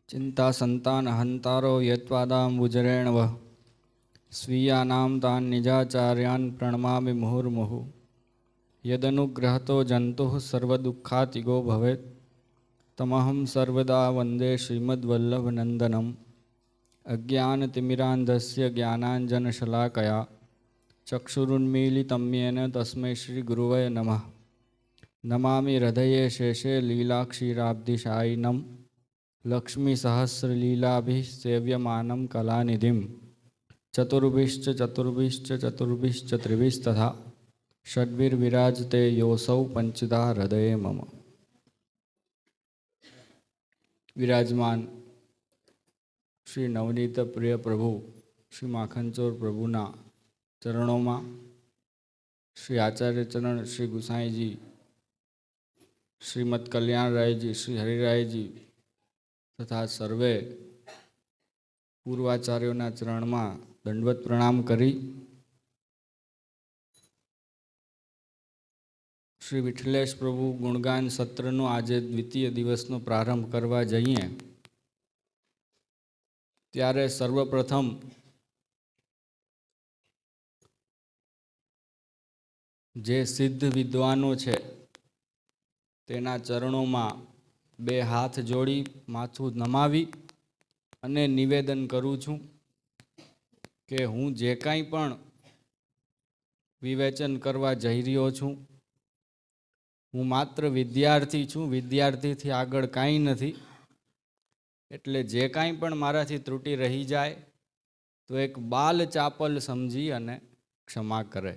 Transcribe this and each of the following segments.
चिंता संतान हंतारो यत्वादाम्बुजरेणव स्वीयानां तान् निजाचार्यान् प्रणमामि मुहुर्मुहुः। यदनुग्रहतो जन्तुः सर्वदुःखातिगो भवेत् तमहं सर्वदा वन्दे श्रीमद्वल्लभनन्दनम्। अज्ञानतिमिरान्धस्य ज्ञानाञ्जनशलाकया चक्षुरुन्मीलितं येन तस्मै श्रीगुरुवे नमः। नमामि हृदये शेषे लीलाक्षीराब्धिशायिनं लक्ष्मीसहस्रलीलाभिः सेव्यमानं कलानिधिं। चतुर्भिश्च चतुर्भिश्च चतुर्भिश्च त्रिभिस्तथा षड्भिर्विराजते योऽसौ पंचधा हृदये मम। विराजमान श्री नवनीत प्रिय प्रभु श्री माखनचोर प्रभुना चरणों में श्री आचार्य चरण श्री गुसाई जी, श्रीमद कल्याण राय जी, श्री हरिराय जी तथा सर्वे पूर्वाचार्यों चरण में दंडवत प्रणाम करी श्री विठलेश प्रभु गुणगान सत्रनो आजे द्वितीय दिवसनो प्रारंभ करवा जईए त्यारे सर्वप्रथम जे सिद्ध विद्वानो छे तेना चरणों में बे हाथ जोड़ी माथुं नमावी अने निवेदन करूँ छूँ के हूँ जे कांई पण विवेचन करवा जई रह्यो छूँ हूँ मात्र विद्यार्थी छूँ, विद्यार्थी थी आगळ कांई नथी। एटले जे कांई पण माराथी त्रुटि रही जाए तो एक बाल चापल समझी अने क्षमा करे।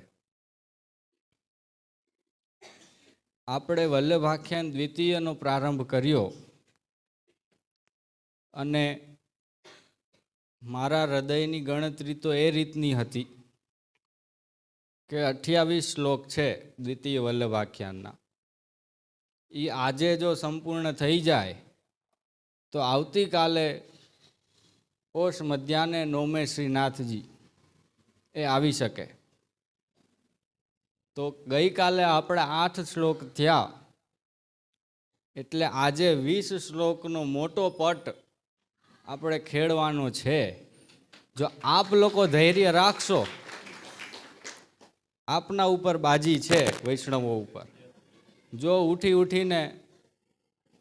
आपणे वल्लभाख्यान द्वितीयनो प्रारंभ कर्यो अने मारा हृदयनी गणतरी तो ए रीतनी हती के 28 श्लोक छे द्वितीय वल्लभाख्यानना। ई आजे जो संपूर्ण थई जाए तो आवती काले पोष मध्याने नोमे श्रीनाथजी ए आवी शके। तो गई काले आपणे 8 श्लोक थया एटले आजे 20 श्लोकनो मोटो पट आपणे खेडवानो छे। जो आप लोको धैर्य राखशो, आपना ऊपर बाजी छे वैष्णवो ऊपर। जो उठी उठीने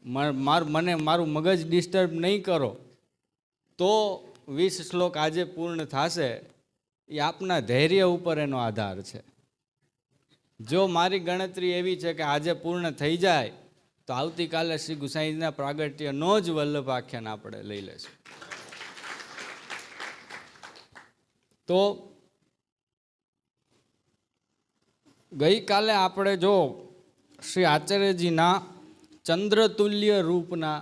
मने मारू मगज डिस्टर्ब नहीं करो तो 20 श्लोक आजे पूर्ण थाशे। ये आपना धैर्य ऊपर एनो आधार छे। जो मारी गणतरी एवी छे के आजे पूर्ण थई जाए तो आवती काले श्री गुसाईना प्रागट्यनो ज वल्लभ आख्यान आपणे लई लेशुं। तो गई काले आपणे जो श्री आचार्यजीना चंद्रतुल्य रूपना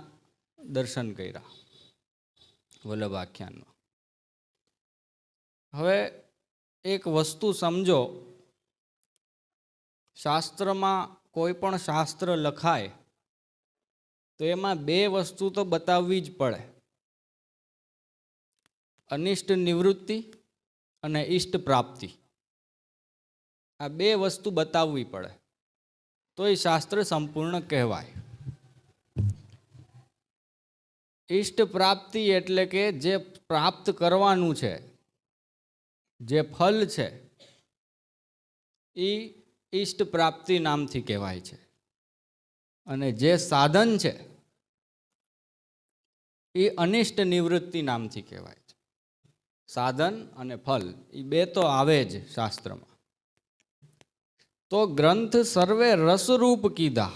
दर्शन कर्या वल्लभाख्यान। हवे एक वस्तु समझो, शास्त्र में कोईपण शास्त्र लखाय तो एमां 2 वस्तु तो बताववी ज पड़े, अनिष्ट निवृत्ति अने इष्ट प्राप्ति। आ 2 वस्तु बताववी पड़े तो ये शास्त्र संपूर्ण कहवाय। इष्ट प्राप्ति एटले के जे प्राप्त करवानुं छे, जे फल छे ई इष्ट प्राप्ति नामथी कहेवाय छे। अने जे साधन छे ई अनिष्ट निवृत्ति नामथी कहेवाय छे। साधन अने फल ई 2 तो आवे ज शास्त्र में। तो ग्रंथ सर्वे रसरूप कीधा,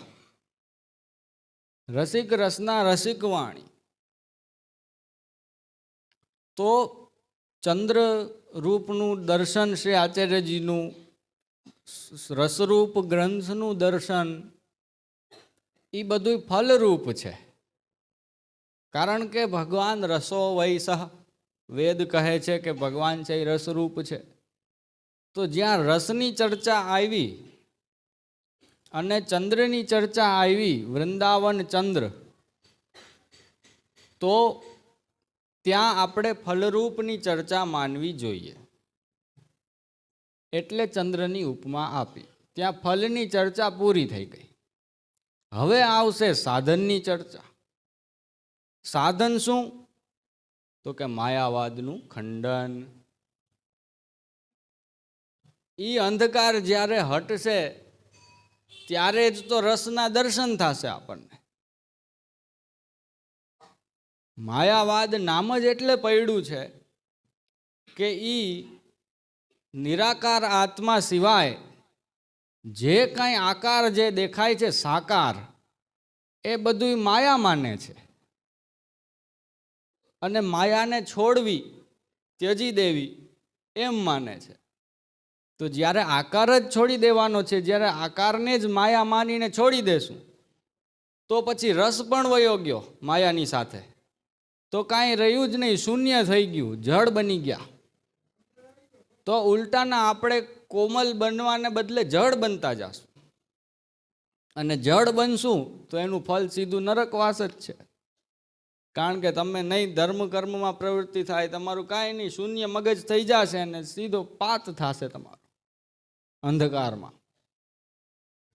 रसिक रसना रसिक वाणी। तो चंद्र रूपनु दर्शन श्री आचार्यजीनु, रसरूप ग्रंथनु दर्शन ई बधुं फलरूप छे। कारण के भगवान रसो वै सह, वेद कहे छे के भगवान छे रसरूप छे। तो ज्यां रसनी चर्चा आवी अने चंद्रनी चर्चा आवी, वृंदावन चंद्र, तो त्यां आपणे फलरूपनी चर्चा मानवी जोईए। एटले चंद्रनी उपमा आपी, त्यां फलनी चर्चा पूरी थई गई। हवे आवशे साधननी चर्चा। સાધન શું? તો કે માયાવાદનું ખંડન. એ અંધકાર જ્યારે હટશે ત્યારે જ તો રસના દર્શન થશે આપણને. માયાવાદ નામ જ એટલે પડ્યું છે કે એ નિરાકાર આત્મા સિવાય જે કાંઈ આકાર જે દેખાય છે સાકાર, એ બધું માયા માને છે. અને માયાને છોડવી, ત્યજી દેવી એમ માને છે. તો જ્યારે આકાર જ છોડી દેવાનો છે, જ્યારે આકારને જ માયા માનીને છોડી દેશું તો પછી રસ પણ વયો ગયો માયાની સાથે, તો કાંઈ રહ્યું જ નહીં, શૂન્ય થઈ ગયું, જળ બની ગયા. તો ઉલટાના આપણે કોમલ બનવાને બદલે જળ બનતા જશું. અને જળ બનશું તો એનું ફલ સીધું નરકવાસ જ છે. કારણ કે તમે નહીં ધર્મ કર્મમાં પ્રવૃત્તિ થાય, તમારું કાંઈ નહીં, શૂન્ય મગજ થઈ જશે અને સીધો પાત થશે તમારો અંધકારમાં.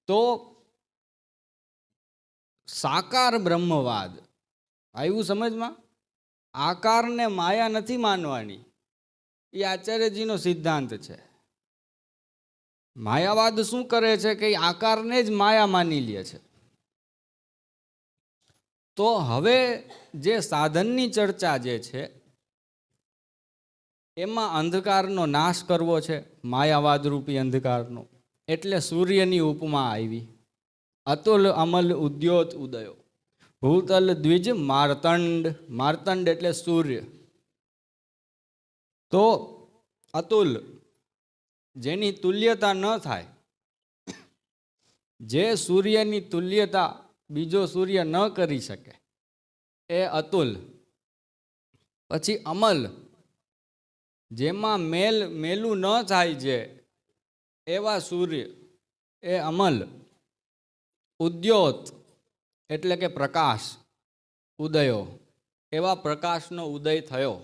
તો સાકાર બ્રહ્મવાદ આવ્યું સમજમાં? આકારને માયા નથી માનવાની, એ આચાર્યજીનો સિદ્ધાંત છે. માયાવાદ શું કરે છે કે આકારને જ માયા માની લે છે. તો હવે જે સાધનની ચર્ચા જે છે એમાં અંધકારનો નાશ કરવો છે, માયાવાદ રૂપી અંધકારનો. એટલે સૂર્યની ઉપમા આવી. અતુલ અમલ ઉદ્યોત ઉદયો ભૂતલ દ્વિજ માર્તંડ. માર્તંડ એટલે સૂર્ય. તો અતુલ, જેની તુલ્યતા ન થાય, જે સૂર્યની તુલ્યતા બીજો સૂર્ય ન કરી શકે, એ અતુલ. પછી અમલ, જેમાં મેલું ન થાય જે, એવા સૂર્ય, એ અમલ. ઉદ્યોત એટલે કે પ્રકાશ, ઉદયો, એવા પ્રકાશનો ઉદય થયો.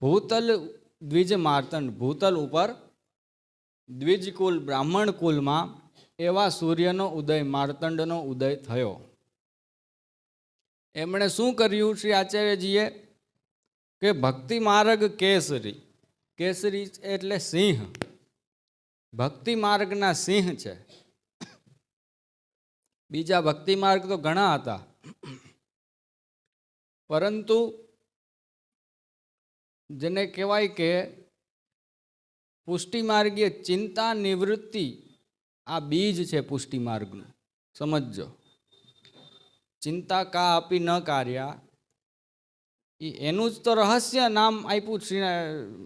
ભૂતલ દ્વિજ માર્તંડ, ભૂતલ ઉપર દ્વિજકુલ બ્રાહ્મણ કુલમાં એવા સૂર્યનો ઉદય, માર્તંડનો ઉદય થયો. એમણે શું કર્યું શ્રી આચાર્યજીએ? કે ભક્તિ માર્ગ કેસરી. કેસરી એટલે સિંહ, ભક્તિ માર્ગના સિંહ છે. બીજા ભક્તિ માર્ગ તો ઘણા હતા, પરંતુ જેને કહેવાય કે પુષ્ટિ માર્ગીય ચિંતા નિવૃત્તિ, આ બીજ છે પુષ્ટિ માર્ગનું. સમજો, ચિંતા કા આપી ન કાર્યા, એનું જ તો રહસ્ય નામ આપ્યું શ્રી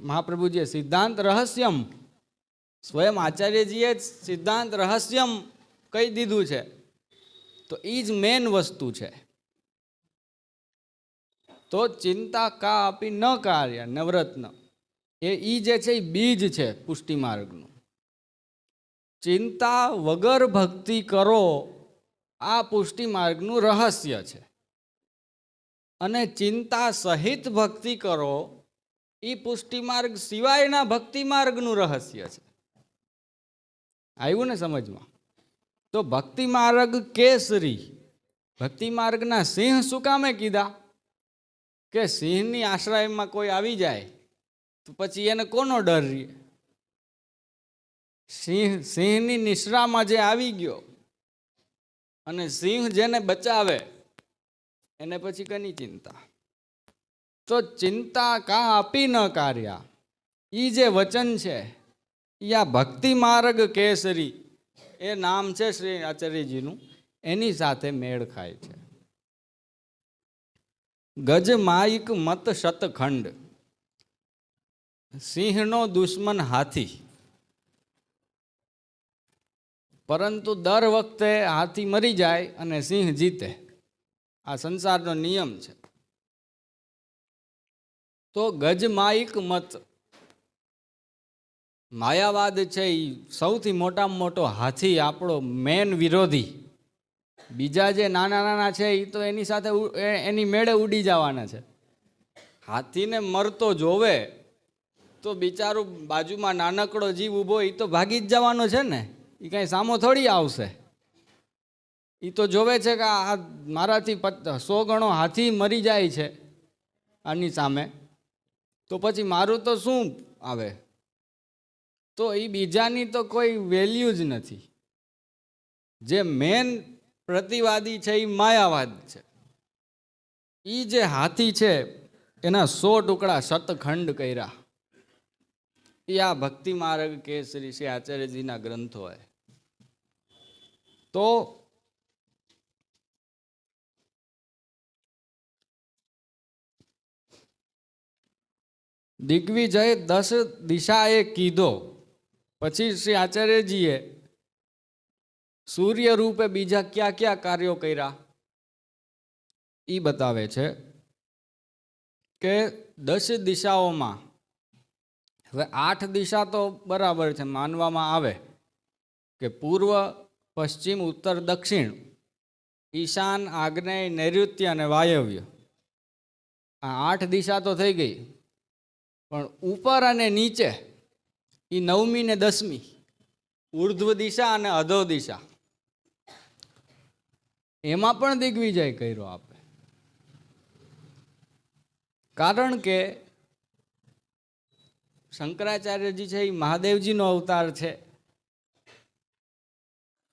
મહાપ્રભુજીએ, સિદ્ધાંત રહસ્યમ. સ્વયં આચાર્યજીએ જ સિદ્ધાંત રહસ્યમ કહી દીધું છે. તો એ જ મેન વસ્તુ છે. તો ચિંતા કા આપી ન કાર્ય નવરત્ન, એ જે છે એ બીજ છે પુષ્ટિ માર્ગનું. ચિંતા વગર ભક્તિ કરો, આ પુષ્ટિ માર્ગનું રહસ્ય છે. અને ચિંતા સહિત ભક્તિ કરો, એ પુષ્ટિ માર્ગ સિવાયના ભક્તિ માર્ગનું રહસ્ય છે. આવ્યું ને સમજમાં? તો ભક્તિ માર્ગ કેસરી, ભક્તિ માર્ગના સિંહ શું કામે કીધા? કે સિંહની આશ્રયમાં કોઈ આવી જાય તો પછી એને કોનો ડર રહે? સિંહની નિશ્રામાં જે આવી ગયો અને સિંહ જેને બચાવે એને પછી કની ચિંતા? તો ચિંતા કા આપી ન કાર્યા, એ જે વચન છે એ આ ભક્તિ માર્ગ કેસરી, એ નામ છે શ્રી આચાર્યજીનું, એની સાથે મેળ ખાય છે. ગજ માઇક મત શતખંડ, સિંહનો દુશ્મન હાથી. પરંતુ દર વખતે હાથી મરી જાય અને સિંહ જીતે, આ સંસારનો નિયમ છે. તો ગજ માઇક મત, માયાવાદ છે એ સૌથી મોટામાં મોટો હાથી, આપણો મેન વિરોધી. બીજા જે નાના નાના છે એ તો એની સાથે એની મેળે ઉડી જવાના છે. હાથીને મરતો જોવે તો બિચારું બાજુમાં નાનકડો જીવ ઊભો, એ તો ભાગી જ જવાનો છે ને, એ કાંઈ સામો થોડી આવશે. એ તો જોવે છે કે આ મારાથી 100 ગણો હાથી મરી જાય છે આની સામે, તો પછી મારું તો શું આવે? તો એ બીજાની તો કોઈ વેલ્યુ જ નથી. જે મેન પ્રતિવાદી છે એ માયાવાદ છે. એ જે હાથી છે એના 100 ટુકડા શતખંડ કર્યા. એ આ ભક્તિ માર્ગ કેસરી શ્રી આચાર્યજીના ગ્રંથો હોય. તો દિગ્વિજય 10 દિશાએ કીધો. પછી શ્રી આચાર્યજીએ સૂર્ય રૂપે બીજા કયા કયા કાર્યો કર્યા એ બતાવે છે કે 10 દિશાઓમાં, હવે 8 દિશા તો બરાબર છે, માનવામાં આવે કે પૂર્વ, પશ્ચિમ, ઉત્તર, દક્ષિણ, ઈશાન, આગ્નેય, નૈઋત્ય અને વાયવ્ય, આ 8 દિશા તો થઈ ગઈ. પણ ઉપર અને નીચે એ 9મી ને 10મી ઉર્ધ્વ દિશા અને અધો દિશા, એમાં પણ દિગ્વિજય કર્યો આપે. કારણ કે શંકરાચાર્યજી છે એ મહાદેવજીનો અવતાર છે,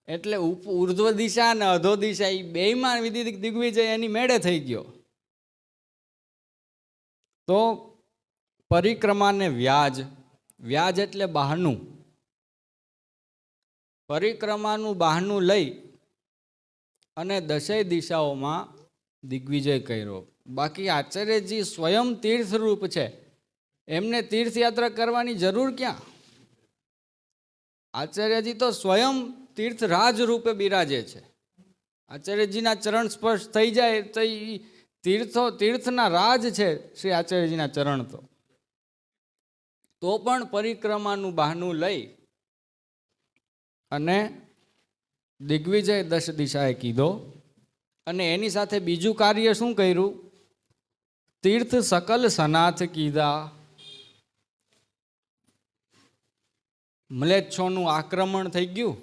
એટલે ઉર્ધ્વ દિશા અને અધો દિશા એ બેયમાં દિગ્વિજય એની મેળે થઈ ગયો. તો પરિક્રમાને વ્યાજ, વ્યાજ એટલે બહાનું, પરિક્રમાનું બહાનું લઈ અને 10 દિશાઓમાં દિગ્વિજય કર્યો. બાકી આચાર્યજી સ્વયં તીર્થરૂપ છે, એમને તીર્થયાત્રા કરવાની જરૂર ક્યાં? આચાર્યજી તો સ્વયં તીર્થરાજ રૂપે બિરાજે છે. આચાર્યજીના ચરણ સ્પર્શ થઈ જાય તો તીર્થના રાજ છે શ્રી આચાર્યજીના ચરણ. તો પણ પરિક્રમાનું બહાનું લઈ અને દિગ્વિજય 10 દિશાએ કીધો. અને એની સાથે બીજું કાર્ય શું કર્યું? તીર્થ સકલ સનાથ કીધા. મ્લેચ્છોનું આક્રમણ થઈ ગયું,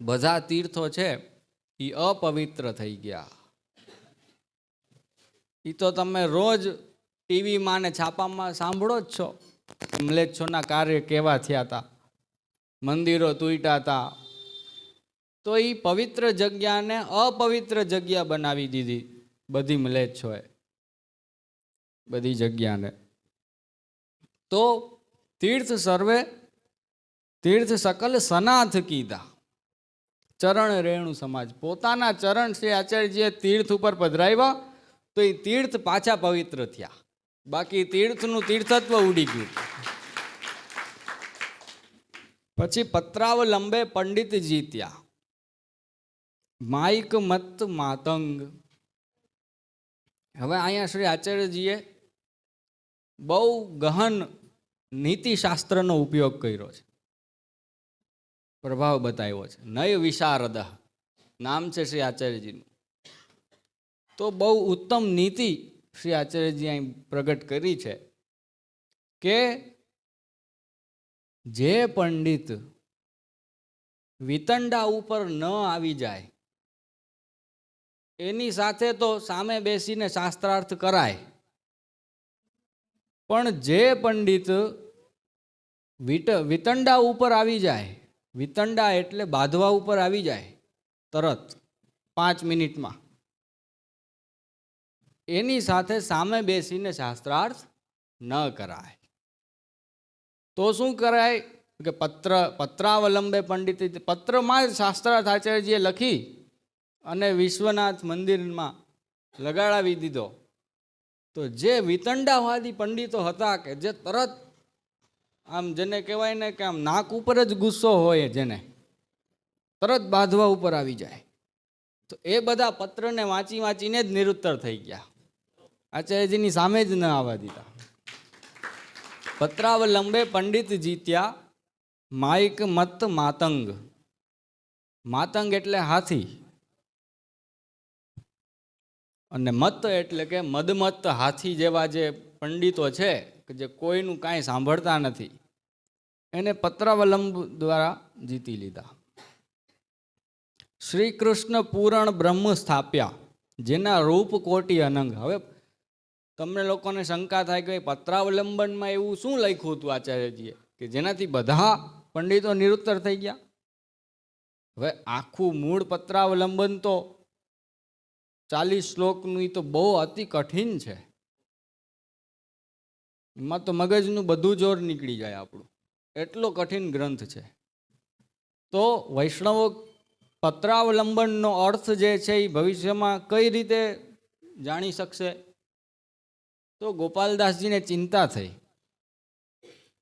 બધા તીર્થો છે એ અપવિત્ર થઈ ગયા. એ તો તમે રોજ ટીવીમાં ને છાપામાં સાંભળો જ છો, મ્લેચ્છોના કાર્ય કેવા થયા હતા, મંદિરો તૂટ્યા હતા. તો એ પવિત્ર જગ્યાને અપવિત્ર જગ્યા બનાવી દીધી બધી મ્લેચ્છોએ, બધી જગ્યાને. તો તીર્થ સર્વે તીર્થ સકલ સનાથ કીધા. ચરણ રેણુ સમાજ, પોતાના ચરણ શ્રી આચાર્યજીએ તીર્થ ઉપર પધરાવ્યા તો એ તીર્થ પાછા પવિત્ર થયા. બાકી તીર્થનું તીર્થત્વ ઉડી ગયું. પછી પત્રાવલંબે પંડિત જીત્યા, માઇક મત માતંગ. હવે અહીંયા શ્રી આચાર્યજીએ બહુ ગહન નીતિશાસ્ત્રનો ઉપયોગ કર્યો છે, પ્રભાવ બતાવ્યો છે. નય વિશારદ નામ છે શ્રી આચાર્યજીનું. તો બહુ ઉત્તમ નીતિ શ્રી આચાર્યજી અહીં પ્રગટ કરી છે કે જે પંડિત વિતંડા ઉપર ન આવી જાય એની સાથે તો સામે બેસીને શાસ્ત્રાર્થ કરાય, પણ જે પંડિત વિતંડા ઉપર આવી જાય, વિતંડા એટલે બાંધવા ઉપર આવી જાય તરત 5 મિનિટમાં, એની સાથે સામે બેસીને શાસ્ત્રાર્થ ન કરાય. તો શું કરાય કે પત્રાવલંબે પંડિત, પત્રમાં જ શાસ્ત્રાર્થ આચાર્યજીએ લખી અને વિશ્વનાથ મંદિરમાં લગાડાવી દીધો. તો જે વિતંડાવાદી પંડિતો હતા કે જે તરત આમ જેને કહેવાય ને કે આમ નાક ઉપર જ ગુસ્સો હોય, જેને તરત બાંધવા ઉપર આવી જાય, તો એ બધા પત્રને વાંચી વાંચીને જ નિરુત્તર થઈ ગયા, આચાર્યજીની સામે જ ન આવવા દીધા. પત્રાવલંબે પંડિત જીત્યા, માઇક મત માતંગ. માતંગ એટલે હાથી અને મત એટલે કે મદમત હાથી જેવા જે પંડિતો છે કે જે કોઈનું કાંઈ સાંભળતા નથી, એને પત્રાવલંબ દ્વારા જીતી લીધા. શ્રી કૃષ્ણ પૂરણ બ્રહ્મ સ્થાપ્યા, જેના રૂપ કોટી અનંગ. હવે તમને લોકોને શંકા થાય કે પત્રાવલંબનમાં એવું શું લખ્યું હતું આચાર્યજીએ કે જેનાથી બધા પંડિતો નિરુત્તર થઈ ગયા? હવે આખું મૂળ પત્રાવલંબન તો 40 શ્લોકનું એ તો બહુ અતિ કઠિન છે. એમાં તો મગજનું બધું જોર નીકળી જાય આપણું, એટલો કઠિન ગ્રંથ છે. તો વૈષ્ણવો પત્રાવલંબનનો અર્થ જે છે એ ભવિષ્યમાં કઈ રીતે જાણી શકશે? તો ગોપાલદાસજીને ચિંતા થઈ,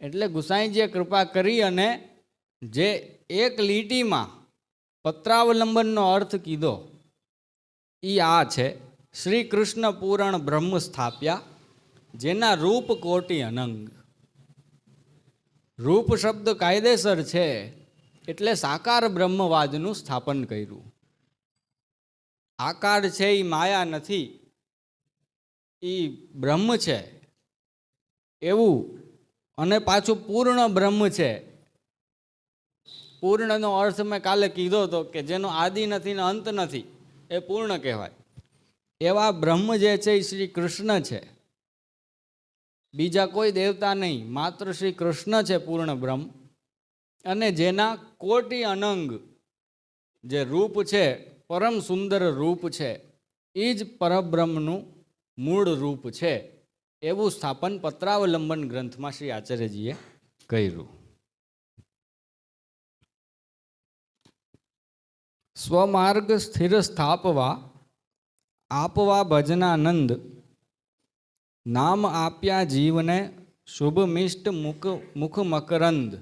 એટલે ગુસાઈજીએ કૃપા કરી અને જે એક લીટીમાં પત્રાવલંબનનો અર્થ કીધો એ આ છે: શ્રી કૃષ્ણ પૂરણ બ્રહ્મ સ્થાપ્યા, જેના રૂપ કોટી અનંગ. રૂપ શબ્દ કાયદેસર છે એટલે સાકાર બ્રહ્મવાદનું સ્થાપન કર્યું. આકાર છે એ માયા નથી, એ બ્રહ્મ છે એવું. અને પાછું પૂર્ણ બ્રહ્મ છે. પૂર્ણનો અર્થ મેં કાલે કીધો હતો કે જેનો આદિ નથી ને અંત નથી, એ પૂર્ણ કહેવાય. એવા બ્રહ્મ જે છે એ શ્રી કૃષ્ણ છે, બીજા કોઈ દેવતા નહીં, માત્ર શ્રી કૃષ્ણ છે પૂર્ણ બ્રહ્મ. અને જેના કોટી અનંગ જે રૂપ છે, પરમ સુંદર રૂપ છે, એ જ પરબ્રહ્મનું મૂળ રૂપ છે. એવું સ્થાપન પત્રાવલંબન ગ્રંથમાં શ્રી આચાર્યજીએ કર્યું. સ્વમાર્ગ સ્થિર સ્થાપવા, આપવા ભજનાનંદ, નામ આપ્યા જીવને, શુભ મિષ્ટ મુખ મકરંદ.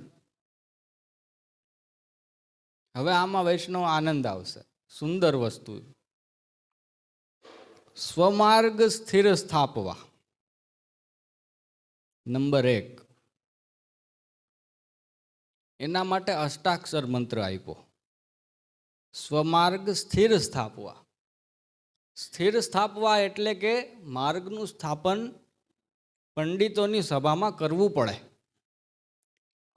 હવે આમાં વૈષ્ણવ આનંદ આવશે. સુંદર વસ્તુ. સ્વમાર્ગ સ્થિર સ્થાપવા, નંબર 1. એના માટે અષ્ટાક્ષર મંત્ર આપ્યો. સ્વમાર્ગ સ્થિર સ્થાપવા. સ્થિર સ્થાપવા એટલે કે માર્ગનું સ્થાપન પંડિતોની સભામાં કરવું પડે.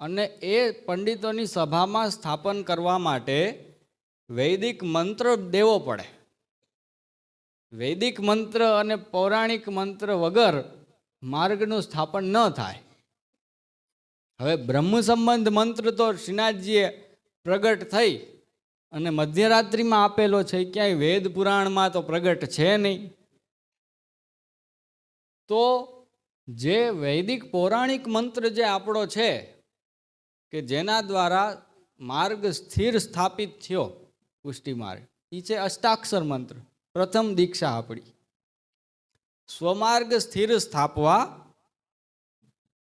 અને એ પંડિતોની સભામાં સ્થાપન કરવા માટે વૈદિક મંત્ર દેવો પડે. વૈદિક મંત્ર અને પૌરાણિક મંત્ર વગર માર્ગનું સ્થાપન ન થાય. હવે બ્રહ્મ સંબંધ મંત્ર તો શ્રીનાથજીએ પ્રગટ થઈ અને મધ્યરાત્રિમાં આપેલો છે, ક્યાંય વેદ પુરાણમાં તો પ્રગટ છે નહીં. તો જે વૈદિક પૌરાણિક મંત્ર જે આપણો છે કે જેના દ્વારા માર્ગ સ્થિર સ્થાપિત થયો, પુષ્ટિ માર્ગ, એ છે અષ્ટાક્ષર મંત્ર. પ્રથમ દીક્ષા આપણી. સ્વમાર્ગ સ્થિર સ્થાપવા,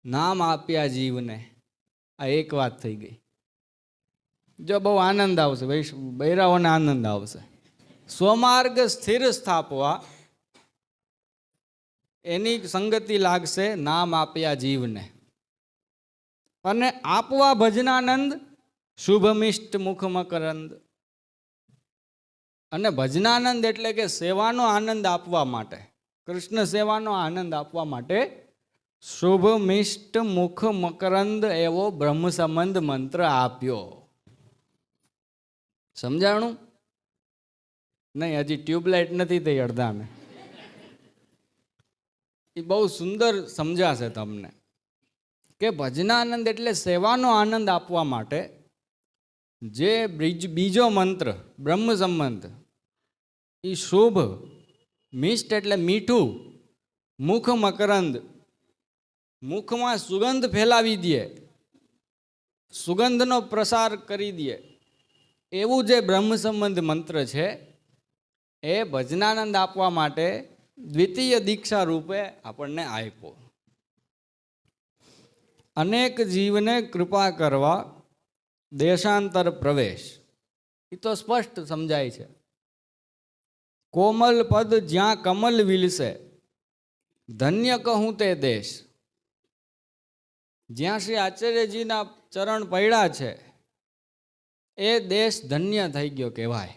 નામ આપ્યા જીવને. આ એક વાત થઈ ગઈ. જો બહુ આનંદ આવશે, બૈરાઓને આનંદ આવશે. સ્વમાર્ગ સ્થિર સ્થાપવા, એની સંગતિ લાગશે નામ આપ્યા જીવને. અને આપવા ભજનાનંદ, શુભમિષ્ટ મુખ મકરંદ. અને ભજનાનંદ એટલે કે સેવાનો આનંદ આપવા માટે, કૃષ્ણ સેવાનો આનંદ આપવા માટે શુભમિષ્ટ મુખ મકરંદ એવો બ્રહ્મ સંબંધ મંત્ર આપ્યો. સમજાણું? નહીં, હજી ટ્યુબલાઇટ નથી થઈ અડધાને. એ બહુ સુંદર સમજાશે તમને કે ભજનાનંદ એટલે સેવાનો આનંદ આપવા માટે જે બીજો મંત્ર બ્રહ્મ સંબંધ, એ શુભ, મિષ્ટ એટલે મીઠું, મુખ મકરંદ, મુખમાં સુગંધ ફેલાવી દે, સુગંધનો પ્રસાર કરી દે, એવું જે બ્રહ્મ સંબંધ મંત્ર છે એ ભજનાનંદ આપવા માટે દ્વિતીય દીક્ષા રૂપે આપણને આપ્યો. અનેક જીવને કૃપા કરવા, દેશાંતર પ્રવેશ. એ તો સ્પષ્ટ સમજાય છે. કોમલ પદ જ્યાં કમલ વિલસે, ધન્ય કહું તે દેશ. જ્યાં શ્રી આચાર્યજીના ચરણ પડ્યા છે એ દેશ ધન્ય થઈ ગયો કહેવાય.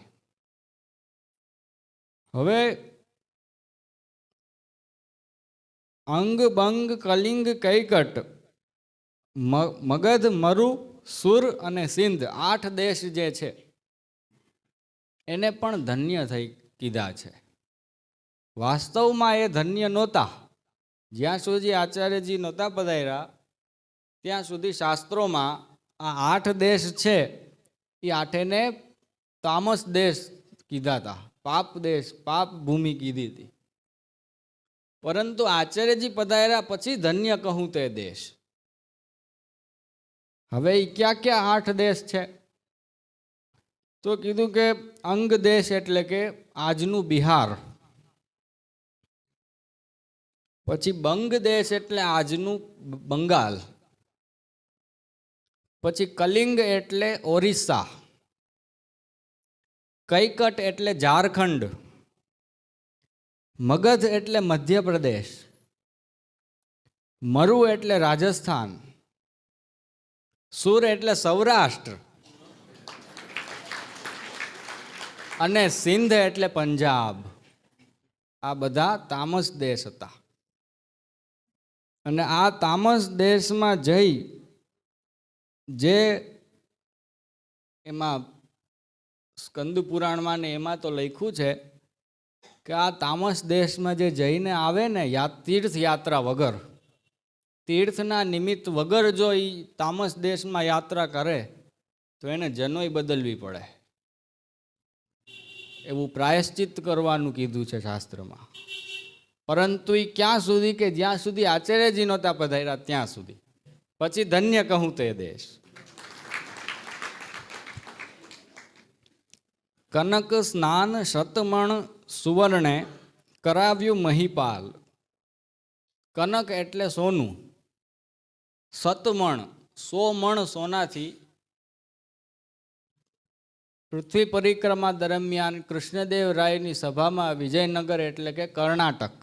હવે અંગ બંગ કલિંગ કૈકટ, મગધ, મરુ, સુર અને સિંધ, 8 દેશ જે છે એને પણ ધન્ય થઈ કીધા છે. વાસ્તવમાં એ ધન્ય નહોતા. જ્યાં સુધી આચાર્યજી નહોતા પધાર્યા ત્યાં સુધી શાસ્ત્રોમાં આ 8 દેશ છે એ 8ને તામસ દેશ કીધા હતા, પાપ દેશ, પાપ ભૂમિ કીધી હતી. પરંતુ આચાર્યજી પધાર્યા પછી ધન્ય કહું તે દેશ. હવે એ ક્યાં ક્યાં 8 દેશ છે? તો કીધું કે અંગ દેશ એટલે કે આજનું બિહાર, પછી બંગ દેશ એટલે આજનું બંગાળ, પછી કલિંગ એટલે ઓરિસ્સા, કૈકટ એટલે ઝારખંડ, મગધ એટલે મધ્યપ્રદેશ, મરુ એટલે રાજસ્થાન, સુર એટલે સૌરાષ્ટ્ર અને સિંધ એટલે પંજાબ. આ બધા તામસ દેશ હતા. અને આ તામસ દેશમાં જઈ જે એમાં સ્કંદ પુરાણમાં ને એમાં તો લખ્યું છે કે આ તામસ દેશમાં જે જઈને આવે ને તીર્થયાત્રા વગર, તીર્થના નિમિત્ત વગર જો એ તામસ દેશમાં યાત્રા કરે તો એને જનોય બદલવી પડે. એવું પ્રાયશ્ચિત કરવાનું કીધું છે શાસ્ત્રમાં. પરંતુ એ ક્યાં સુધી? કે જ્યાં સુધી આચાર્યજી નહોતા પધાર્યા ત્યાં સુધી. પછી ધન્ય કહું તે દેશ. કનક સ્નાન શતમણ સુવર્ણે કરાવ્યું મહીપાલ. કનક એટલે સોનું, શતમણ 100 મણ સોનાથી પૃથ્વી પરિક્રમા દરમિયાન કૃષ્ણદેવરાયની સભામાં વિજયનગર એટલે કે કર્ણાટક,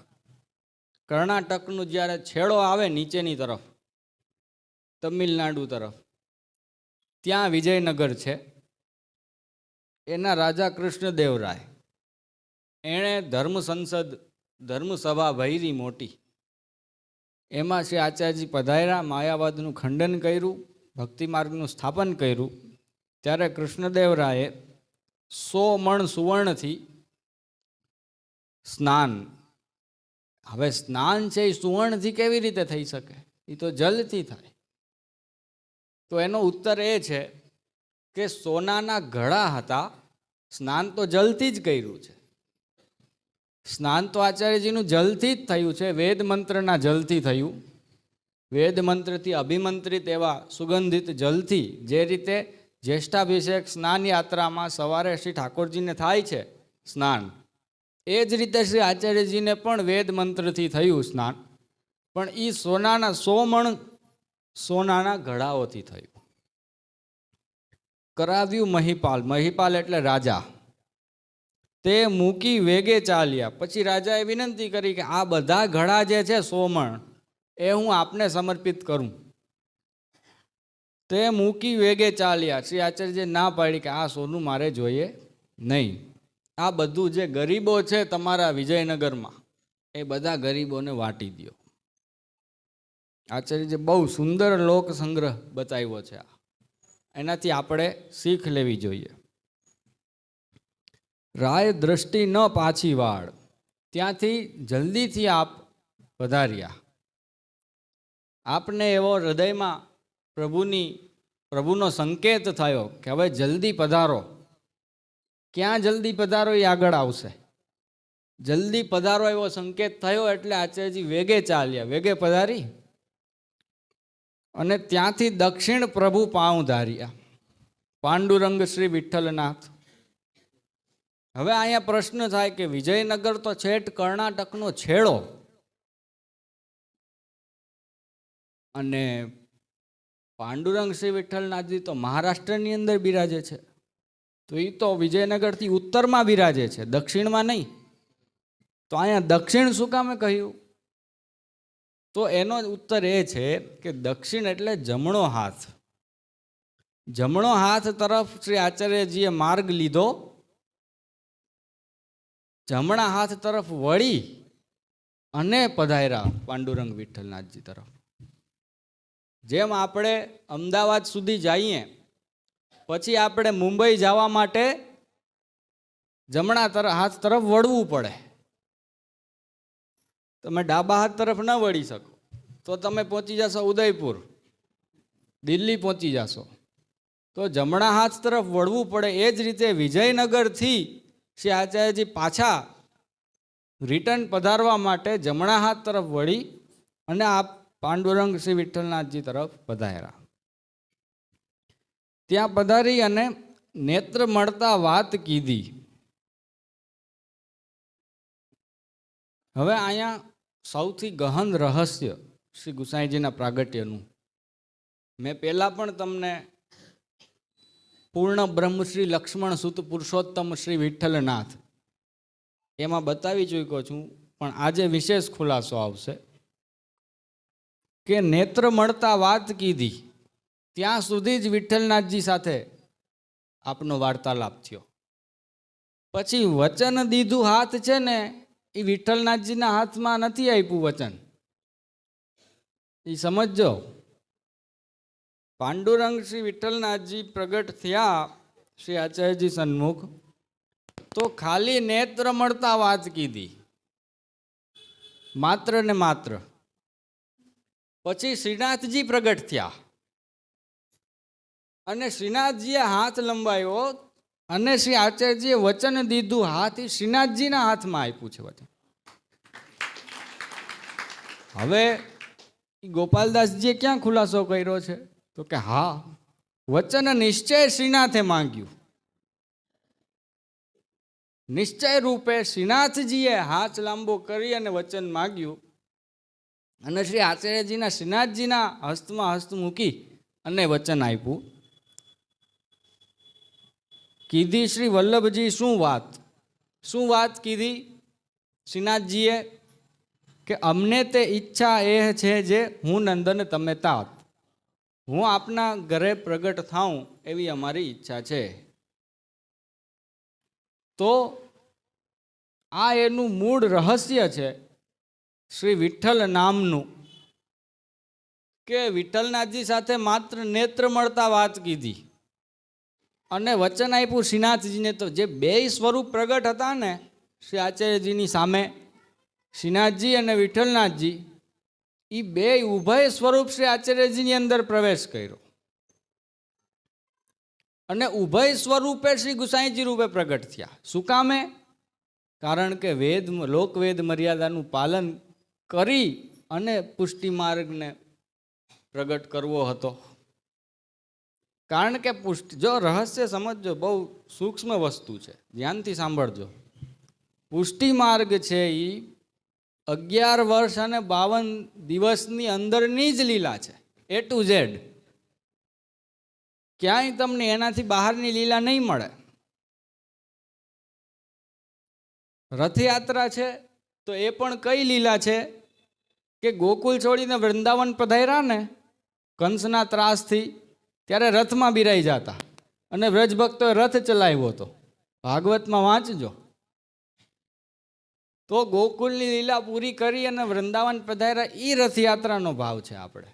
કર્ણાટકનું જ્યારે છેડો આવે નીચેની તરફ તમિલનાડુ તરફ, ત્યાં વિજયનગર છે. એના રાજા કૃષ્ણદેવરાય એણે ધર્મ સંસદ, ધર્મસભા ભરી મોટી. એમાં શ્રી આચાર્યજી પધાર્યા, માયાવાદનું ખંડન કર્યું, ભક્તિ માર્ગનું સ્થાપન કર્યું. ત્યારે કૃષ્ણદેવરાયે 100 મણ સુવર્ણથી સ્નાન. હવે સ્નાન છે એ સુવર્ણથી કેવી રીતે થઈ શકે? એ તો જલથી થાય. તો એનો ઉત્તર એ છે કે સોનાના ઘડા હતા, સ્નાન તો જલથી જ કર્યું છે. સ્નાન તો આચાર્યજીનું જલથી જ થયું છે, વેદ મંત્રના જલથી થયું. વેદ મંત્રથી અભિમંત્રિત એવા સુગંધિત જલથી, જે રીતે જ્યેષ્ઠાભિષેક સ્નાન યાત્રામાં સવારે શ્રી ઠાકોરજીને થાય છે સ્નાન, એ જ રીતે શ્રી આચાર્યજીને પણ વેદ મંત્રથી થયું સ્નાન. પણ એ સોનાના 100 મણ સોનાના ઘડાઓથી થયું. કરાવ્યું મહીપાલ, મહીપાલ એટલે રાજા. તે મૂકી વેગે ચાલ્યા. પછી રાજાએ વિનંતી કરી કે આ બધા ઘડા જે છે 100 મણ એ હું આપને સમર્પિત કરું. તે મૂકી વેગે ચાલ્યા. શ્રી આચાર્યજીએ ના પાડી કે આ સોનું મારે જોઈએ નહીં. આ બધું જે ગરીબો છે તમારા વિજયનગરમાં એ બધા ગરીબોને વાટી દો. આચાર્યજીએ બહુ સુંદર લોક સંગ્રહ બતાવ્યો છે. એનાથી આપણે શીખ લેવી જોઈએ. રાય દ્રષ્ટિ ન પાછી વાળ. ત્યાંથી જલ્દીથી આપ પધાર્યા. આપને એવો હૃદયમાં પ્રભુનો સંકેત થયો કે હવે જલ્દી પધારો. ક્યાં જલ્દી પધારો એ આગળ આવશે. જલ્દી પધારો એવો સંકેત થયો એટલે આચાર્યજી વેગે ચાલ્યા, વેગે પધારી અને ત્યાંથી દક્ષિણ પ્રભુ પાઉં ધાર્યા, પાંડુરંગ શ્રી વિઠ્ઠલનાથ. હવે અહીંયા પ્રશ્ન થાય કે વિજયનગર તો છેટ કર્ણાટકનો છેડો અને પાંડુરંગ શ્રી વિઠ્ઠલનાથજી તો મહારાષ્ટ્રની અંદર બિરાજે છે. તો એ તો વિજયનગરથી ઉત્તરમાં બિરાજે છે, દક્ષિણમાં નહીં. તો અહીંયા દક્ષિણ શું કામે કહ્યું? તો એનો ઉત્તર એ છે કે દક્ષિણ એટલે જમણો હાથ. જમણો હાથ તરફ શ્રી આચાર્યજીએ માર્ગ લીધો. જમણા હાથ તરફ વળી અને પધાર્યા પાંડુરંગ વિઠ્ઠલનાથજી તરફ. જેમ આપણે અમદાવાદ સુધી જઈએ પછી આપણે મુંબઈ જવા માટે જમણા હાથ તરફ વળવું પડે. તમે ડાબા હાથ તરફ ન વળી શકો તો તમે પહોંચી જશો ઉદયપુર, દિલ્હી પહોંચી જશો. તો જમણા હાથ તરફ વળવું પડે. એ જ રીતે વિજયનગરથી શ્રી આચાર્યજી પાછા રિટર્ન પધારવા માટે જમણા હાથ તરફ વળી અને આ પાંડુરંગ શ્રી વિઠ્ઠલનાથજી તરફ પધાર્યા. ત્યાં પધારી અને નેત્ર મળતા વાત કીધી. હવે અહીંયા સૌથી ગહન રહસ્ય શ્રી ગુસાઈજીના પ્રાગટ્યનું મેં પહેલાં પણ તમને પૂર્ણ બ્રહ્મશ્રી લક્ષ્મણ સુત પુરુષોત્તમ શ્રી વિઠ્ઠલનાથ એમાં બતાવી ચૂક્યો છું, પણ આજે વિશેષ ખુલાસો આવશે કે નેત્ર મળતા વાત કીધી. ત્યાં સુધી જ વિઠ્ઠલનાથજી સાથે આપનો વાર્તાલાપ થયો. પછી વચન દીધું હાથ છે ને એ વિઠ્ઠલનાથજીના હાથમાં નથી આપ્યું વચન. એ સમજજો. પાંડુરંગ શ્રી વિઠ્ઠલનાથજી પ્રગટ થયા શ્રી આચાર્યજી સન્મુખ તો ખાલી નેત્ર મળતા વાત કીધી, માત્ર ને માત્ર. પછી શ્રીનાથજી પ્રગટ થયા અને શ્રીનાથજીએ હાથ લંબાયો અને શ્રી આચાર્યજીએ વચન દીધું હાથ એ શ્રીનાથજીના હાથમાં આપ્યું છે વચન. હવે ગોપાલદાસજીએ ક્યાં ખુલાસો કર્યો છે તો કે હા, વચન નિશ્ચય શ્રીનાથે માંગ્યું. નિશ્ચય રૂપે શ્રીનાથજીએ હાથ લાંબો કરી અને વચન માંગ્યું અને શ્રી આચાર્યજીના શ્રીનાથજીના હસ્તમાં હસ્ત મૂકી અને વચન આપ્યું. કીધી શ્રી વલ્લભજી શું વાત કીધી શ્રીનાથજીએ કે અમને તે ઈચ્છા એ છે જે હું નંદન તમે તાત, હું આપના ઘરે પ્રગટ થાઉં એવી અમારી ઈચ્છા છે. તો આ એનું મૂળ રહસ્ય છે શ્રી વિઠ્ઠલ નામનું, કે વિઠ્ઠલનાથજી સાથે માત્ર નેત્ર મળતા વાત કીધી અને વચન આપ્યું શ્રીનાથજીને. તો જે બે સ્વરૂપ પ્રગટ હતા ને શ્રી આચાર્યજીની સામે, શ્રીનાથજી અને વિઠ્ઠલનાથજી, એ બે ઉભય સ્વરૂપ શ્રી આચાર્યજીની અંદર પ્રવેશ કર્યો અને ઉભય સ્વરૂપે શ્રી ગુસાઈજી રૂપે પ્રગટ થયા. શું કામે? કારણ કે લોકવેદ મર્યાદાનું પાલન કરી અને પુષ્ટિ માર્ગને પ્રગટ કરવો હતો. કારણ કે જો રહસ્ય સમજજો, બહુ સૂક્ષ્મ વસ્તુ છે, ધ્યાનથી સાંભળજો. પુષ્ટિ માર્ગ છે એ 11 વર્ષ અને 52 દિવસની અંદરની જ લીલા છે, A to Z. ક્યાંય તમને એનાથી બહારની લીલા નહીં મળે. રથયાત્રા છે તો એ પણ કઈ લીલા છે કે ગોકુલ છોડીને વૃંદાવન પધાર્યા ને કંસના ત્રાસથી, ત્યારે રથમાં બિરાઈ જતા અને વ્રજભક્તોએ રથ ચલાવ્યો હતો. ભાગવતમાં વાંચજો. તો ગોકુલની લીલા પૂરી કરી અને વૃંદાવન પધાર્યા, એ રથયાત્રાનો ભાવ છે આપણે.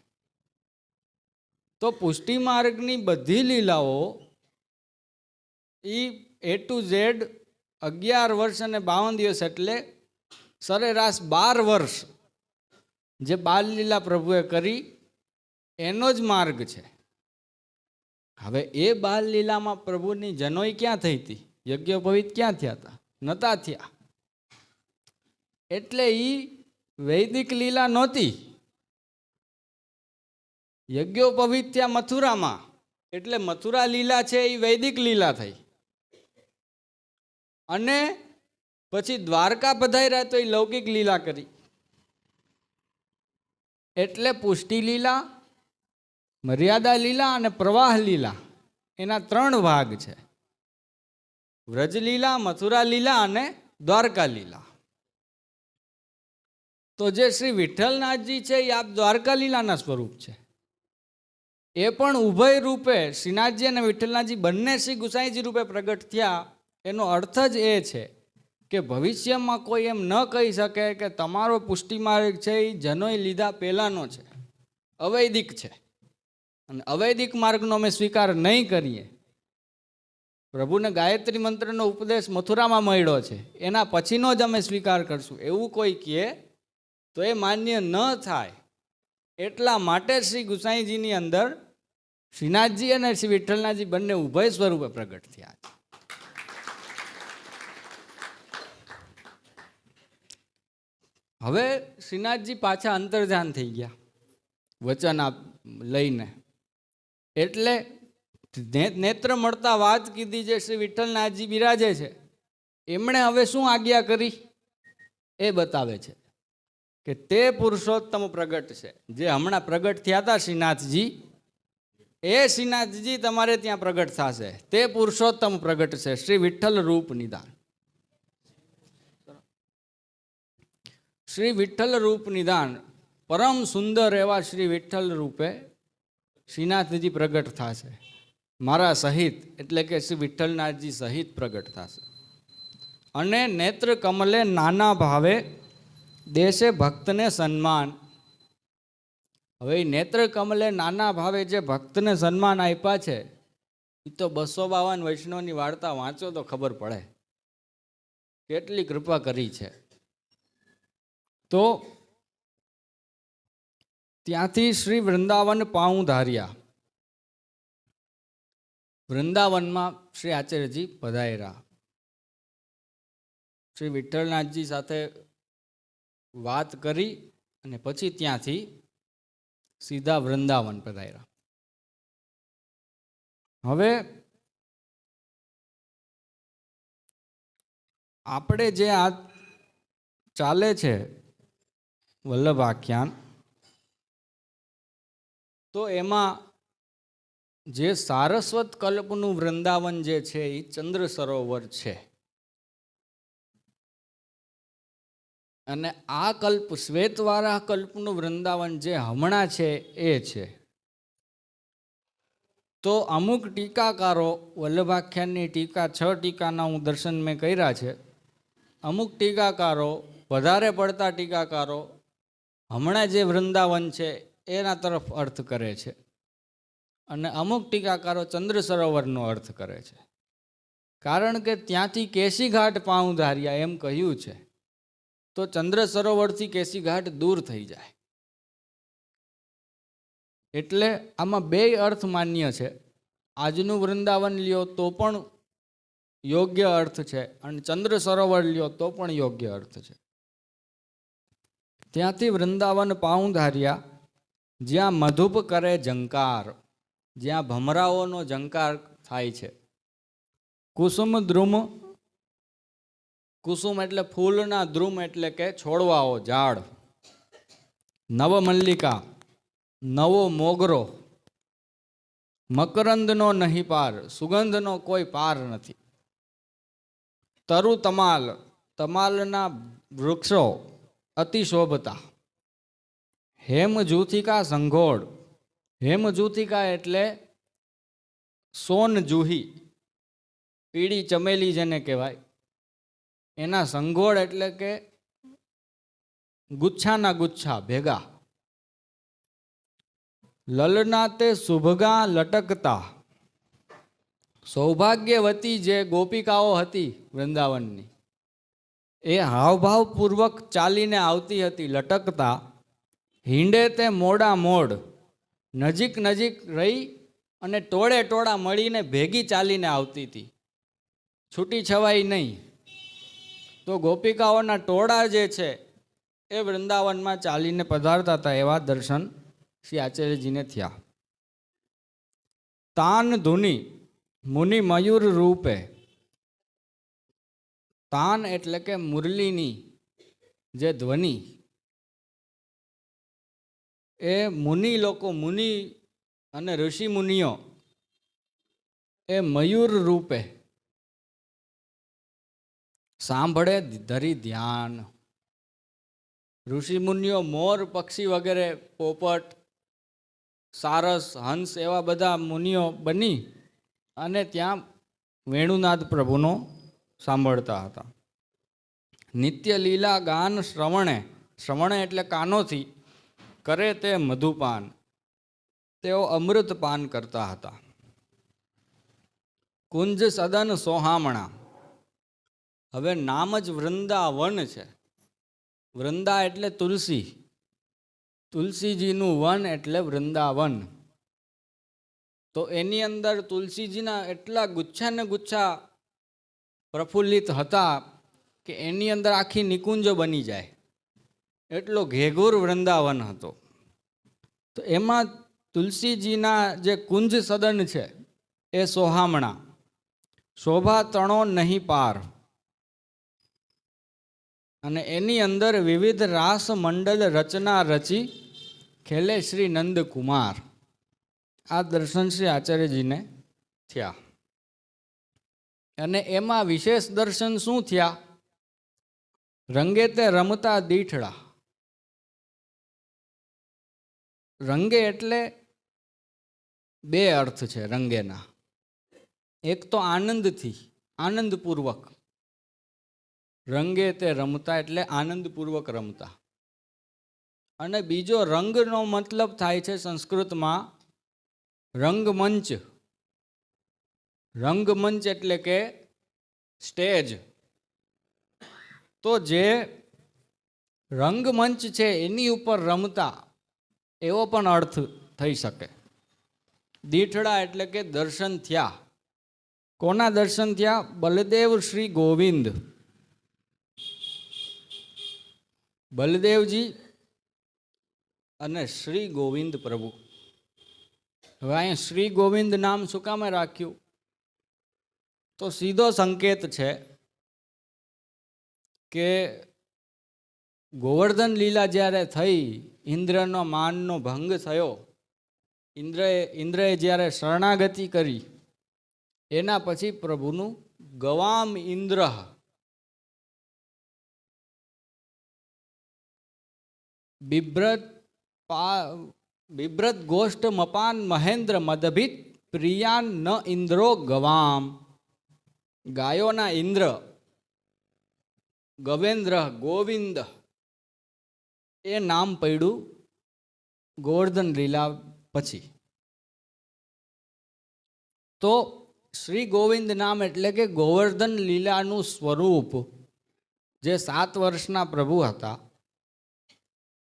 તો પુષ્ટિ માર્ગની બધી લીલાઓ એ A to Z 11 વર્ષ અને 52 દિવસ, એટલે સરેરાશ 12 વર્ષ જે બાલ લીલા પ્રભુએ કરી એનો જ માર્ગ છે. હવે એ બાલ લીલામાં પ્રભુની જનોઈ ક્યાં થઈ હતી? યજ્ઞોપવિત ક્યાં થયા હતા? નતા થયા. એટલે એ વૈદિક લીલા નહોતી. યજ્ઞોપવિત થયા મથુરામાં, એટલે મથુરા લીલા છે એ વૈદિક લીલા થઈ. અને પછી દ્વારકા પધાર્યા તો એ લૌકિક લીલા કરી. એટલે પુષ્ટિ લીલા, મર્યાદા લીલા અને પ્રવાહ લીલા, એના 3 ભાગ છે. વ્રજ લીલા, મથુરા લીલા અને દ્વારકા લીલા. તો જે શ્રી વિઠ્ઠલનાથજી છે એ આપ દ્વારકા લીલાના સ્વરૂપ છે. એ પણ ઉભય રૂપે શ્રીનાથજી અને વિઠ્ઠલનાથજી બંને શ્રી ગુસાઈજી રૂપે પ્રગટ થયા. એનો અર્થ જ એ છે કે ભવિષ્યમાં કોઈ એમ ન કહી શકે કે તમારો પુષ્ટિ માર્ગ છે એ જનોઈ લીધા પહેલાંનો છે, અવૈદિક છે, અને અવૈદિક માર્ગનો અમે સ્વીકાર નહીં કરીએ. પ્રભુને ગાયત્રી મંત્રનો ઉપદેશ મથુરામાં મળ્યો છે, એના પછીનો જ અમે સ્વીકાર કરશું એવું કોઈ કહે તો એ માન્ય ન થાય. એટલા માટે શ્રી ગુસાઈજીની અંદર શ્રીનાથજી અને શ્રી વિઠ્ઠલનાથજી બંને ઉભય સ્વરૂપે પ્રગટ થયા છે. હવે શ્રીનાથજી પાછા અંતર્ધાન થઈ ગયા વચન લઈને, એટલે નેત્ર મળતા વાત કીધી જે શ્રી વિઠ્ઠલનાથજી બિરાજે છે એમણે હવે શું આજ્ઞા કરી એ બતાવે છે કે તે પુરુષોત્તમ પ્રગટ છે. જે હમણાં પ્રગટ થયા હતા શ્રીનાથજી, એ શ્રીનાથજી તમારે ત્યાં પ્રગટ થશે. તે પુરુષોત્તમ પ્રગટ છે, શ્રી વિઠ્ઠલ રૂપ નિદાન. શ્રી વિઠ્ઠલ રૂપ નિદાન, પરમ સુંદર એવા શ્રી વિઠ્ઠલ રૂપે શ્રીનાથજી પ્રગટ થશે મારા સહિત, એટલે કે શ્રી વિઠ્ઠલનાથજી સહિત પ્રગટ થશે. અને નેત્ર કમલે નાના ભાવે દેશે ભક્તને સન્માન. હવે નેત્ર કમલે નાના ભાવે જે ભક્તને સન્માન આપ્યા છે એ તો 252 વૈષ્ણવની વાર્તા વાંચો તો ખબર પડે કેટલી કૃપા કરી છે. તો ત્યાંથી શ્રી વૃંદાવન પાઉં ધાર્યા. વૃંદાવનમાં શ્રી આચાર્યજી પધાર્યા. શ્રી વિઠ્ઠલનાથજી સાથે વાત કરી અને પછી ત્યાંથી સીધા વૃંદાવન પધાર્યા. હવે આપણે જે આ ચાલે છે વલ્લભ આખ્યાન, તો એમાં જે સારસ્વત કલ્પનું વૃંદાવન જે છે એ ચંદ્ર સરોવર છે. અને આ કલ્પ શ્વેતવારા કલ્પનું વૃંદાવન જે હમણાં છે એ છે. તો અમુક ટીકાકારો, વલ્લભાખ્યાનની ટીકા 6 ટીકાના હું દર્શન મેં કર્યા છે. અમુક ટીકાકારો, વધારે પડતા ટીકાકારો હમણાં જે વૃંદાવન છે એના તરફ અર્થ કરે છે, અને અમુક ટીકાકારો ચંદ્ર સરોવરનો અર્થ કરે છે. કારણ કે ત્યાંથી કેસી ઘાટ પાઉં ધાર્યા એમ કહ્યું છે, તો ચંદ્ર સરોવરથી કેસી ઘાટ દૂર થઈ જાય. એટલે આમાં 2 અર્થ માન્ય છે. આજનું વૃંદાવન લ્યો તો પણ યોગ્ય અર્થ છે, અને ચંદ્ર સરોવર લ્યો તો પણ યોગ્ય અર્થ છે. ત્યાંથી વૃંદાવન પાઉં ધાર્યા, જ્યાં મધુપ કરે ઝંકાર, જ્યાં ભમરાઓનો ઝંકાર થાય છે. કુસુમ દ્રુમ, કુસુમ એટલે ફૂલના, દ્રુમ એટલે કે છોડવાઓ, ઝાડ. નવમલ્લિકા, નવો મોગરો. મકરંદનો નહીં પાર, સુગંધનો કોઈ પાર નથી. તરુ તમાલ, તમાલના વૃક્ષો અતિશોભતા. હેમજૂથિકા સંઘોળ, હેમજૂથિકા એટલે સોન જૂહી, પીળી ચમેલી જેને કહેવાય, એના સંઘોળ એટલે કે ગુચ્છાના ગુચ્છા ભેગા. લલનાતે શુભગા લટકતા, સૌભાગ્યવતી જે ગોપિકાઓ હતી વૃંદાવનની, એ હાવભાવપૂર્વક ચાલીને આવતી હતી લટકતા. હિંડે તે મોડા મોડ, નજીક નજીક રહી અને ટોળે ટોળા મળીને ભેગી ચાલીને આવતી હતી, છૂટી છવાઈ નહીં. તો ગોપિકાઓના ટોળા જે છે એ વૃંદાવનમાં ચાલીને પધારતા હતા, એવા દર્શન શ્રી આચાર્યજીને થયા. તાન ધુનિ મુનિ મયુર રૂપે, તાન એટલે કે મુરલીની જે ધ્વનિ, એ મુનિ લોકો, મુનિ અને ઋષિ મુનિઓ એ મયુર રૂપે સાંભળે ધરી ધ્યાન. ઋષિ મુનિઓ મોર, પક્ષી વગેરે, પોપટ, સારસ, હંસ એવા બધા મુનિઓ બની અને ત્યાં વેણુનાદ પ્રભુનો સાંભળતા હતા. નિત્ય લીલા ગાન શ્રવણે, શ્રવણે એટલે કાનોથી, કરે તે મધુપાન, તેઓ અમૃત પાન કરતા હતા. કુંજ સદન સોહામણા. હવે નામ જ વૃંદાવન છે. વૃંદા એટલે તુલસી, તુલસીજીનું વન એટલે વૃંદાવન. તો એની અંદર તુલસીજીના એટલા ગુચ્છા ને ગુચ્છા પ્રફુલ્લિત હતા કે એની અંદર આખી નિકુંજો બની જાય એટલો ઘેઘૂર વૃંદાવન હતો. તો એમાં તુલસીજીના જે કુંજ સદન છે એ સોહામણા, શોભા તણો નહીં પાર. અને એની અંદર વિવિધ રાસ મંડળ રચના રચી ખેલે શ્રી નંદકુમાર. આ દર્શન શ્રી આચાર્યજીને થયા. અને એમાં વિશેષ દર્શન શું થયા? રંગે તે રમતા દીઠડા. રંગે એટલે બે અર્થ છે રંગેના. એક તો આનંદથી, આનંદપૂર્વક. રંગે તે રમતા એટલે આનંદપૂર્વક રમતા. અને બીજો રંગનો મતલબ થાય છે સંસ્કૃતમાં રંગમંચ. રંગમંચ એટલે કે સ્ટેજ. તો જે રંગમંચ છે એની ઉપર રમતા, એવો પણ અર્થ થઈ શકે. દીઠડા એટલે કે દર્શન થયા. કોના દર્શન થયા? બલદેવ શ્રી ગોવિંદ. બલદેવજી અને શ્રી ગોવિંદ પ્રભુ. હવે અહીંયા શ્રી ગોવિંદ નામ શું કામે રાખ્યું? તો સીધો સંકેત છે કે ગોવર્ધન લીલા જ્યારે થઈ, ઇન્દ્રનો માનનો ભંગ થયો, ઇન્દ્રએ જ્યારે શરણાગતિ કરી, એના પછી પ્રભુનું ગવામ ઇન્દ્ર, બિભ્રત ગોષ્ઠ મપાન મહેન્દ્ર મદભિત પ્રિયાન ન ઇન્દ્રો ગવામ. ગાયોના ઇન્દ્ર, ગવેન્દ્ર, ગોવિંદ, એ નામ પડ્યું ગોવર્ધન લીલા પછી. તો શ્રી ગોવિંદ નામ એટલે કે ગોવર્ધન લીલાનું સ્વરૂપ, જે 7 વર્ષના પ્રભુ હતા,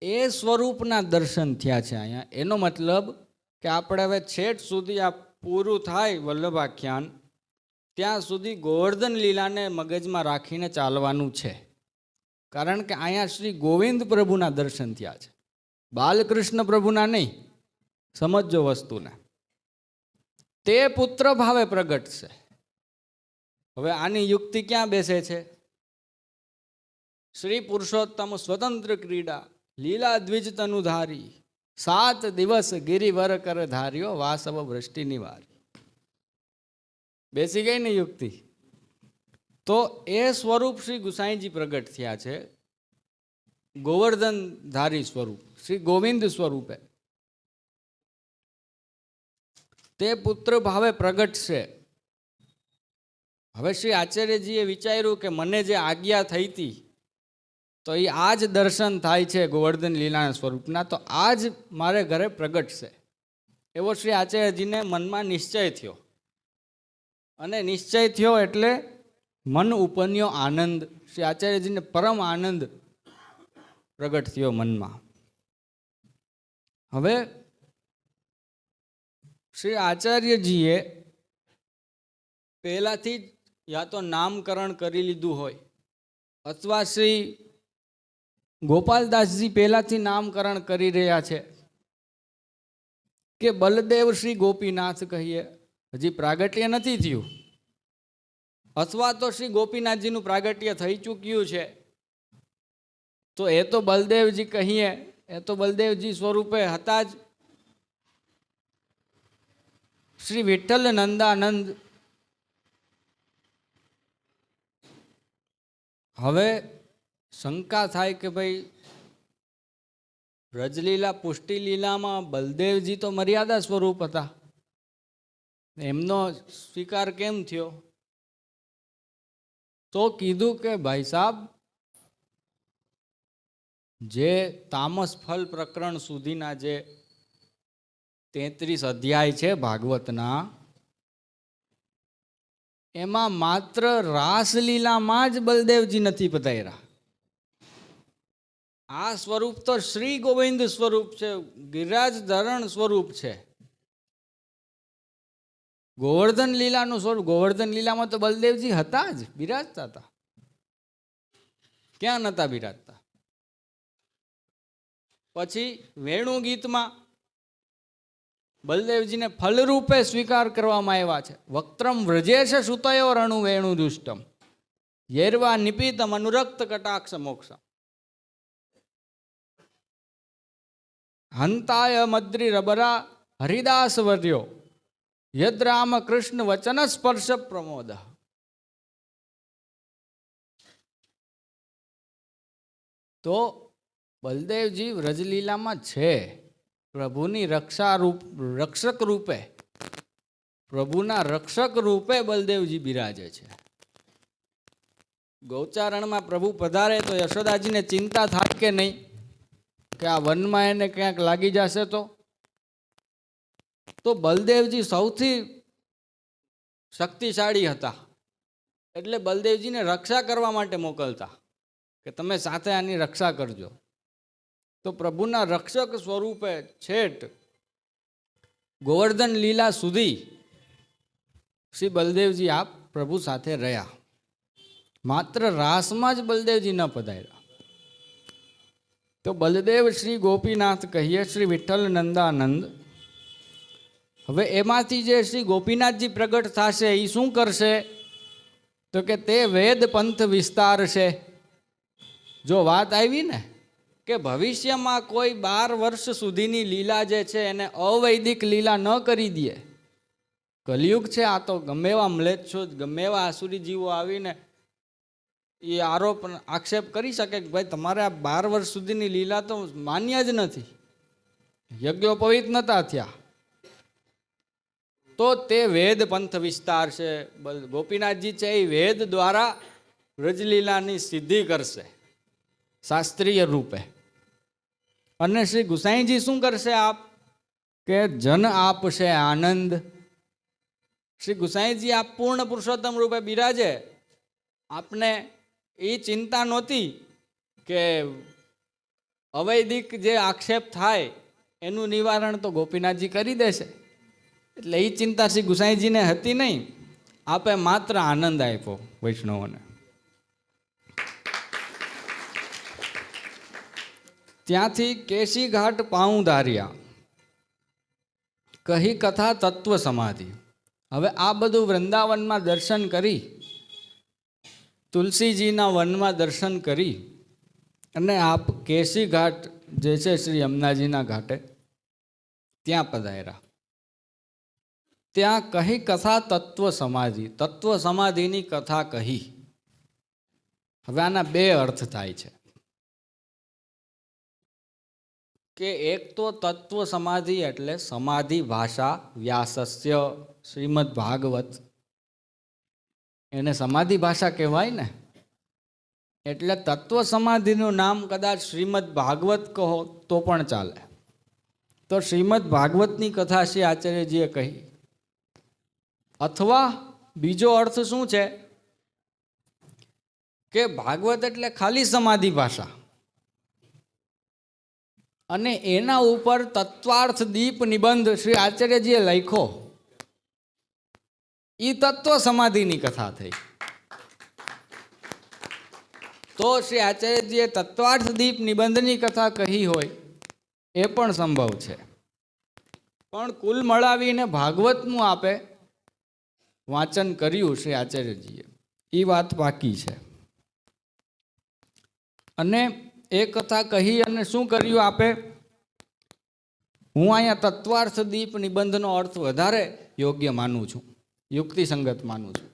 એ સ્વરૂપના દર્શન થયા છે અહીંયા. એનો મતલબ કે આપણે હવે છેટ સુધી આ પૂરું થાય વલ્લભાખ્યાન, ત્યાં સુધી ગોવર્ધન લીલાને મગજમાં રાખીને ચાલવાનું છે. કારણ કે અહીંયા શ્રી ગોવિંદ પ્રભુના દર્શન થયા છે, બાલકૃષ્ણ પ્રભુના નહીં. સમજો વસ્તુને. તે પુત્ર ભાવે પ્રગટ છે. હવે આની યુક્તિ ક્યાં બેસે છે? શ્રી પુરુષોત્તમ સ્વતંત્ર ક્રીડા લીલા દ્વિજ તનુધારી, 7 દિવસ ગિરિવર કર ધાર્યો વાસવ વૃષ્ટિ નિવારી. બેસી ગઈ ને યુક્તિ? તો એ સ્વરૂપ શ્રી ગુસાઈજી પ્રગટ થયા છે, ગોવર્ધન ધારી સ્વરૂપ, શ્રી ગોવિંદ સ્વરૂપે. તે પુત્ર ભાવે પ્રગટ છે. હવે શ્રી આચાર્યજીએ વિચાર્યું કે મને જે આજ્ઞા થઈ હતી તો એ આજ દર્શન થાય છે ગોવર્ધન લીલાના સ્વરૂપના, તો આજ મારે ઘરે પ્રગટ છે, એવો શ્રી આચાર્યજીને મનમાં નિશ્ચય થયો. અને નિશ્ચય થયો એટલે મન ઉપન્યો આનંદ. શ્રી આચાર્યજીને પરમ આનંદ પ્રગટ થયો મનમાં. હવે શ્રી આચાર્યજીએ પહેલાથી જ યા તો નામકરણ કરી લીધું હોય, અથવા શ્રી ગોપાલદાસજી પહેલાથી નામકરણ કરી રહ્યા છે કે બલદેવ શ્રી ગોપીનાથ કહીએ, હજી પ્રાગટ્ય નથી થયું. અથવા તો શ્રી ગોપીનાથજીનું પ્રાગટ્ય થઈ ચૂક્યું છે, તો એ તો બલદેવજી કહીએ, એ તો બલદેવજી સ્વરૂપે હતા જ. શ્રી વિઠ્ઠલ નંદાનંદ. હવે શંકા થાય કે ભાઈ રજલીલા પુષ્ટિલીલામાં બલદેવજી તો મર્યાદા સ્વરૂપ હતા, એમનો સ્વીકાર કેમ થયો? તો કીધું કે ભાઈ સાહેબ, જે તામસ ફલ પ્રકરણ સુધીના જે 33 અધ્યાય છે ભાગવતના, એમાં માત્ર રાસલીલામાં જ બલદેવજી નથી પધાર્યા. આ સ્વરૂપ તો શ્રી ગોવિંદ સ્વરૂપ છે, ગિરિરાજ ધરણ સ્વરૂપ છે. ગોવર્ધન લીલાનું સ્વરૂપ, ગોવર્ધન લીલામાં તો બલદેવજી હતા જ, બિરાજતા હતા. ક્યાં નતા બિરાજતા? પછી વેણુ ગીતમાં બલદેવજીને ફલરૂપે સ્વીકાર કરવામાં આવ્યા છે. વક્ત્રમ વ્રજેશ સુતયો રણુ વેણુ દુષ્ટમ યૈર્વા નિપીતમ અનુરક્ત કટાક્ષ મોક્ષમ હંતાય મદ્રી રબરા હરિદાસ વર્યો યદ રામ કૃષ્ણ વચન સ્પર્શ પ્રમોદ. તો બલદેવજી વ્રજલીલામાં છે, પ્રભુની રક્ષક રૂપે, પ્રભુના રક્ષક રૂપે બલદેવજી બિરાજે છે. ગૌચારણમાં પ્રભુ પધારે તો યશોદાજીને ચિંતા થાય કે નહીં કે આ વનમાં એને ક્યાંક લાગી જશે? તો બલદેવજી સૌથી શક્તિશાળી હતા, એટલે બલદેવજીને રક્ષા કરવા માટે મોકલતા કે તમે સાથે આની રક્ષા કરજો. તો પ્રભુના રક્ષક સ્વરૂપે છેટ ગોવર્ધન લીલા સુધી શ્રી બલદેવજી આપ પ્રભુ સાથે રહ્યા. માત્ર રાસમાં જ બલદેવજી ન પધાર્યા. તો બલદેવ શ્રી ગોપીનાથ કહીએ, શ્રી વિઠ્ઠલ નંદાનંદ. હવે એમાંથી જે શ્રી ગોપીનાથજી પ્રગટ થશે એ શું કરશે? તો કે તે વેદ પંથ વિસ્તાર છે. જો વાત આવી ને કે ભવિષ્યમાં કોઈ 12 વર્ષ સુધીની લીલા જે છે એને અવૈદિક લીલા ન કરી દે. કલિયુગ છે, આ તો ગમે એવા મ્લેચ્છો, ગમે એવા આસુરી જીવો આવીને એ આરોપ આક્ષેપ કરી શકે કે ભાઈ તમારે આ 12 વર્ષ સુધીની લીલા તો માન્ય જ નથી, યજ્ઞોપવિત નતા થયા. તો તે વેદ પંથ વિસ્તાર છે. ગોપીનાથજી છે એ વેદ દ્વારા વ્રજલીલાની સિદ્ધિ કરશે શાસ્ત્રીય રૂપે. અને શ્રી ગુસાઈજી શું કરશે? આપ કે જન આપશે આનંદ. શ્રી ગુસાઈજી આપ પૂર્ણ પુરુષોત્તમ રૂપે બિરાજે. આપને એ ચિંતા નહોતી કે અવૈદિક જે આક્ષેપ થાય એનું નિવારણ તો ગોપીનાથજી કરી દેશે, એટલે એ ચિંતા શ્રી ગુસાઈજીને હતી નહીં. આપે માત્ર આનંદ આપ્યો વૈષ્ણવોને. ત્યાંથી કેશી ઘાટ પાઉં ધાર્યા, કહી કથા તત્વ સમાધિ. હવે આ બધું વૃંદાવનમાં દર્શન કરી, તુલસીજીના વનમાં દર્શન કરી અને આપ કેશી ઘાટ જે છે શ્રી યમુનાજીના ઘાટે ત્યાં પધાર્યા. ત્યાં કહી કથા તત્વ સમાધિ, તત્વ સમાધિની કથા કહી. હવે આના 2 અર્થ થાય છે કે એક તો તત્વ સમાધિ એટલે સમાધિ ભાષા વ્યાસસ્ય શ્રીમદ ભાગવત, એને સમાધિ ભાષા કહેવાય ને. એટલે તત્વ સમાધિનું નામ કદાચ શ્રીમદ ભાગવત કહો તો પણ ચાલે. તો શ્રીમદ ભાગવતની કથા શ્રી આચાર્યજીએ કહી. અથવા બીજો અર્થ શું છે કે ભાગવત એટલે ખાલી સમાધિ ભાષા, અને એના ઉપર તત્વાર્થ દીપ નિબંધ શ્રી આચાર્યજીએ લખ્યો, એ તત્વ સમાધિની કથા થઈ. તો શ્રી આચાર્યજીએ તત્વાર્થ દીપ નિબંધની કથા કહી હોય એ પણ સંભવ છે. પણ કુલ મળાવીને ભાગવતનું આપે વાંચન કર્યું શ્રી આચાર્યજીએ, એ વાત બાકી છે. અને એ કથા કહી અને શું કર્યું આપે? હું અહીંયા તત્વાર્થ દીપ નિબંધનો અર્થ વધારે યોગ્ય માનું છું, યુક્તિસંગત માનું છું.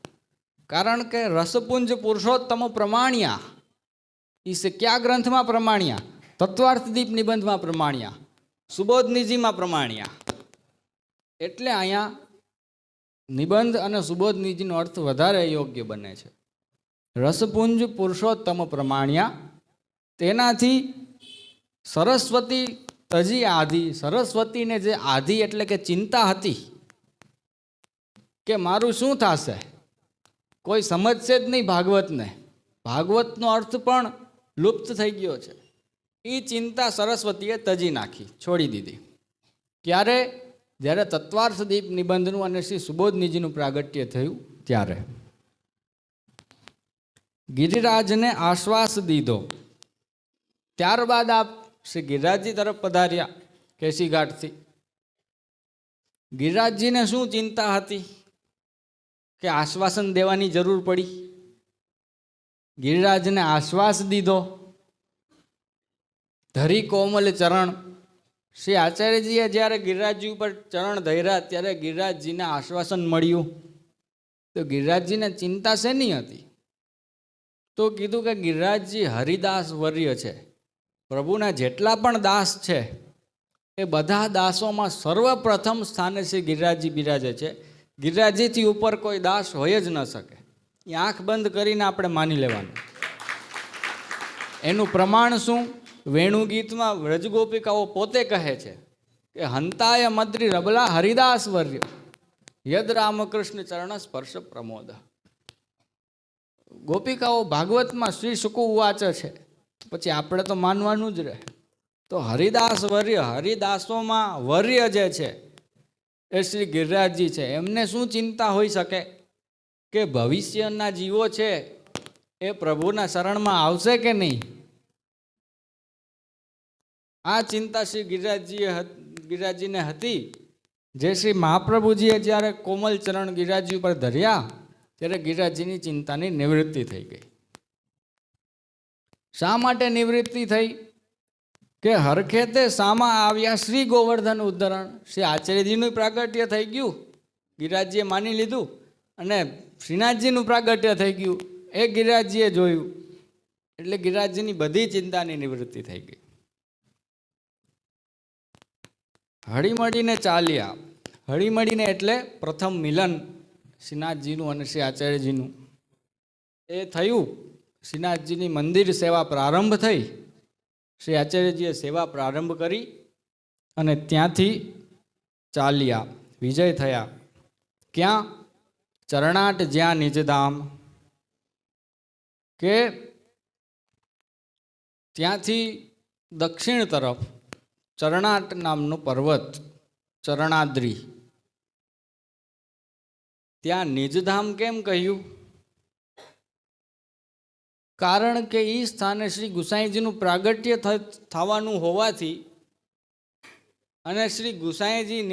કારણ કે રસપુંજ પુરુષોત્તમ પ્રમાણ્યા, એ કયા ગ્રંથમાં પ્રમાણ્યા? તત્વાર્થ દીપ નિબંધમાં પ્રમાણ્યા, સુબોધનિજીમાં પ્રમાણ્યા. એટલે અહીંયા નિબંધ અને સુબોધનિજીનો અર્થ વધારે યોગ્ય બને છે. રસપુંજ પુરુષોત્તમ પ્રમાણ્યા, તેનાથી સરસ્વતી તજી આધિ, સરસ્વતીને જે આધિ એટલે કે ચિંતા હતી કે મારું શું થશે, કોઈ સમજશે જ નહીં ભાગવતને. ભાગવતનો અર્થ પણ લુપ્ત થઈ ગયો છે. એ ચિંતા સરસ્વતીએ તજી નાખી, છોડી દીધી. ક્યારે? જ્યારે તત્વાર્થ દીપ નિબંધનું અને શ્રી સુબોધનીજીનું પ્રાગટ્ય થયું ત્યારે. ગિરિરાજને આશ્વાસ દીધો. ત્યારબાદ આપ શ્રી ગિરિરાજજી તરફ પધાર્યા કેસી ઘાટથી. ગિરિરાજજીને શું ચિંતા હતી કે આશ્વાસન દેવાની જરૂર પડી? ગિરિરાજને આશ્વાસ દીધો. ધરી કોમલ ચરણ. શ્રી આચાર્યજીએ જ્યારે ગિરિરાજજી ઉપર ચરણ ધર્યા ત્યારે ગિરિરાજજીને આશ્વાસન મળ્યું. તો ગિરિરાજજીને ચિંતા શેની હતી? તો કીધું કે ગિરિરાજજી હરિદાસ વર્ય છે. પ્રભુના જેટલા પણ દાસ છે એ બધા દાસોમાં સર્વપ્રથમ સ્થાને શ્રી ગિરિરાજજી બિરાજે છે. ગિરિરાજજીથી ઉપર કોઈ દાસ હોય જ ન શકે. એ આંખ બંધ કરીને આપણે માની લેવાનું. એનું પ્રમાણ શું? વેણુ ગીતમાં વ્રજગોપિકાઓ પોતે કહે છે કે હંતાય મદ્રી રબલા હરિદાસ વર્ય યદ રામકૃષ્ણ ચરણ સ્પર્શ પ્રમોદ. ગોપિકાઓ ભાગવતમાં શ્રી સુકુ વાચ છે, પછી આપણે તો માનવાનું જ રહે. તો હરિદાસ વર્ય, હરિદાસોમાં વર્ય જે છે એ શ્રી ગિરિરાજજી છે. એમને શું ચિંતા હોઈ શકે કે ભવિષ્યના જીવો છે એ પ્રભુના શરણમાં આવશે કે નહીં? આ ચિંતા શ્રી ગિરિરાજજીને હતી. જે શ્રી મહાપ્રભુજીએ જ્યારે કોમલ ચરણ ગિરિરાજજી ઉપર ધર્યા ત્યારે ગિરિરાજજીની ચિંતાની નિવૃત્તિ થઈ ગઈ. શા માટે નિવૃત્તિ થઈ? કે હરખેતે સામા આવ્યા શ્રી ગોવર્ધન ઉદ્ધરણ. શ્રી આચાર્યજીનું પ્રાગટ્ય થઈ ગયું, ગિરિરાજજીએ માની લીધું, અને શ્રીનાથજીનું પ્રાગટ્ય થઈ ગયું, એ ગિરિરાજજીએ જોયું. એટલે ગિરિરાજજીની બધી ચિંતાની નિવૃત્તિ થઈ ગઈ. હળીમળીને ચાલ્યા. હળીમળીને એટલે પ્રથમ મિલન શ્રીનાથજીનું અને શ્રી આચાર્યજીનું એ થયું. શ્રીનાથજીની મંદિર સેવા પ્રારંભ થઈ. શ્રી આચાર્યજીએ સેવા પ્રારંભ કરી અને ત્યાંથી ચાલ્યા, વિજય થયા. ક્યાં? ચરણાટ જ્યાં નિજધામ. કે ત્યાંથી દક્ષિણ તરફ ચરણાટ નામનું પર્વત, ચરણાદ્રી, ત્યાં નિજધામ કેમ કહ્યું? કારણ કે એ સ્થાને શ્રી ગુસાઈજીનું પ્રાગટ્ય થવાનું હોવાથી, અને શ્રી ગુસાઈજી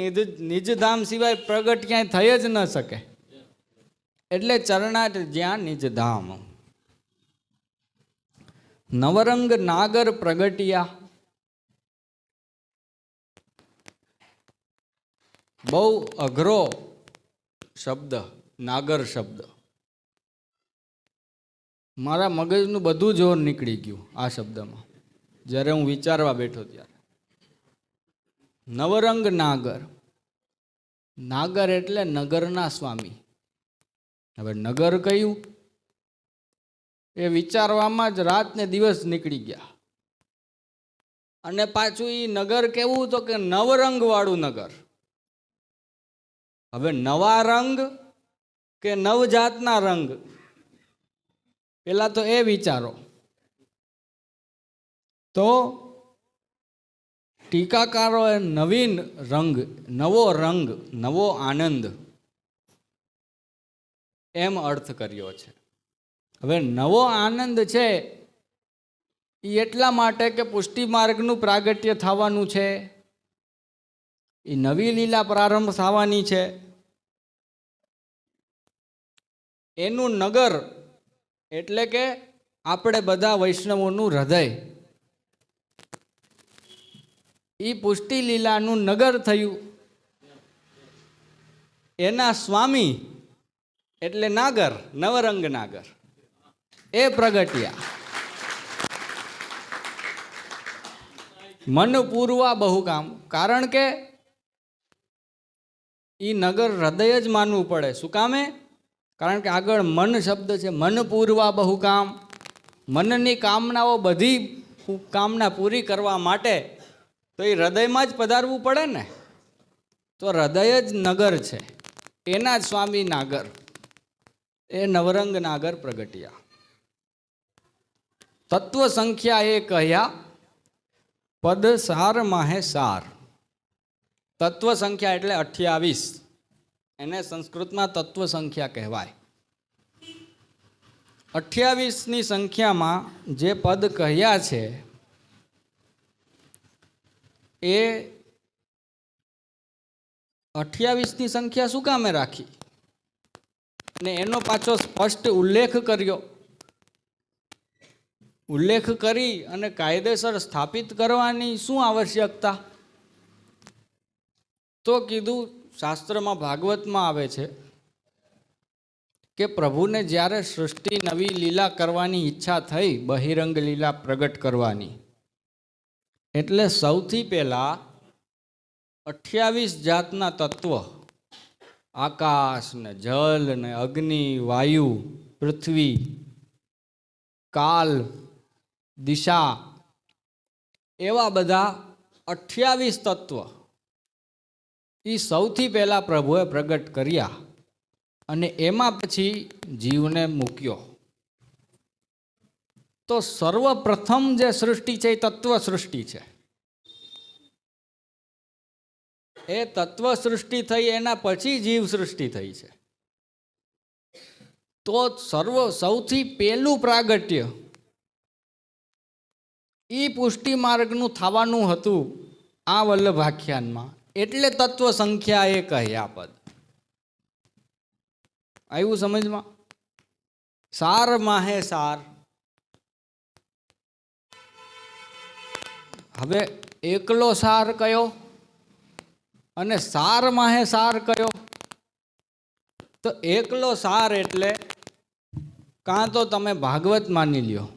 નિજધામ સિવાય પ્રગટ ક્યાંય થઈ જ ન શકે. એટલે ચરણાટ જ્યાં નિજધામ. નવરંગ નાગર પ્રગટિયા. બહુ અઘરો શબ્દ, નાગર શબ્દ. મારા મગજનું બધું જોર નીકળી ગયું આ શબ્દમાં જ્યારે હું વિચારવા બેઠો ત્યારે. નવરંગ નાગર. નાગર એટલે નગરના સ્વામી. હવે નગર કયું એ વિચારવામાં જ રાત ને દિવસ નીકળી ગયા. અને પાછું એ નગર કેવું? તો કે નવરંગ વાળું નગર. હવે નવા રંગ કે નવજાતના રંગ? પેલા તો એ વિચારો. તો ટીકાકારોએ નવીન રંગ, નવો રંગ, નવો આનંદ એમ અર્થ કર્યો છે. હવે નવો આનંદ છે એ એટલા માટે કે પુષ્ટિ માર્ગનું પ્રાગટ્ય થવાનું છે, એ નવી લીલા પ્રારંભ થવાની છે. એનું નગર એટલે કે આપણે બધા વૈષ્ણવોનું હૃદય, એ પુષ્ટિ લીલાનું નગર થયું. એના સ્વામી એટલે નાગર, નવરંગ નાગર, એ પ્રગટ્યા. મન પૂરવા બહુ કામ. કારણ કે એ નગર હૃદય જ માનવું પડે. શું કામે? કારણ કે આગળ મન શબ્દ છે. મન પૂરવા બહુ કામ. મનની કામનાઓ બધી કામના પૂરી કરવા માટે તો એ હૃદયમાં જ પધારવું પડે ને. તો હૃદય જ નગર છે, એના જ સ્વામી નાગર. એ નવરંગ નાગર પ્રગટ્યા. તત્વ સંખ્યા એ કહ્યા, પદ સાર માહે સાર. તત્વ સંખ્યા એટલે 28, એને સંસ્કૃતમાં તત્વ સંખ્યા કહેવાય. 28ની સંખ્યામાં જે પદ કહ્યા છે એ 28ની સંખ્યા શું કામે રાખી ને એનો પાછો સ્પષ્ટ ઉલ્લેખ કર્યો. ઉલ્લેખ કરી અને કાયદેસર સ્થાપિત કરવાની શું આવશ્યકતા? તો કીધું, શાસ્ત્રમાં ભાગવતમાં આવે છે કે પ્રભુને જ્યારે સૃષ્ટિ નવી લીલા કરવાની ઈચ્છા થઈ, બહિરંગ લીલા પ્રગટ કરવાની, એટલે સૌથી પહેલાં 28 જાતના તત્વ, આકાશ ને જલ ને અગ્નિ, વાયુ, પૃથ્વી, કાલ, દિશા, એવા બધા 28 તત્વ એ સૌથી પહેલાં પ્રભુએ પ્રગટ કર્યા અને એમાં પછી જીવને મૂક્યો. તો સર્વપ્રથમ જે સૃષ્ટિ છે એ તત્વ સૃષ્ટિ છે. એ તત્વ સૃષ્ટિ થઈ, એના પછી જીવ સૃષ્ટિ થઈ છે. તો સૌથી પહેલું પ્રાગટ્ય એ પુષ્ટિ માર્ગનું થવાનું હતું આ વલ્લભાખ્યાનમાં, એટલે તત્વ સંખ્યા એ કહ્યા પદ. આવ્યું સમજમાં? સાર માહે સાર. હવે એકલો સાર કયો અને સાર માહે સાર કયો? તો એકલો સાર એટલે કાં તો તમે ભાગવત માની લ્યો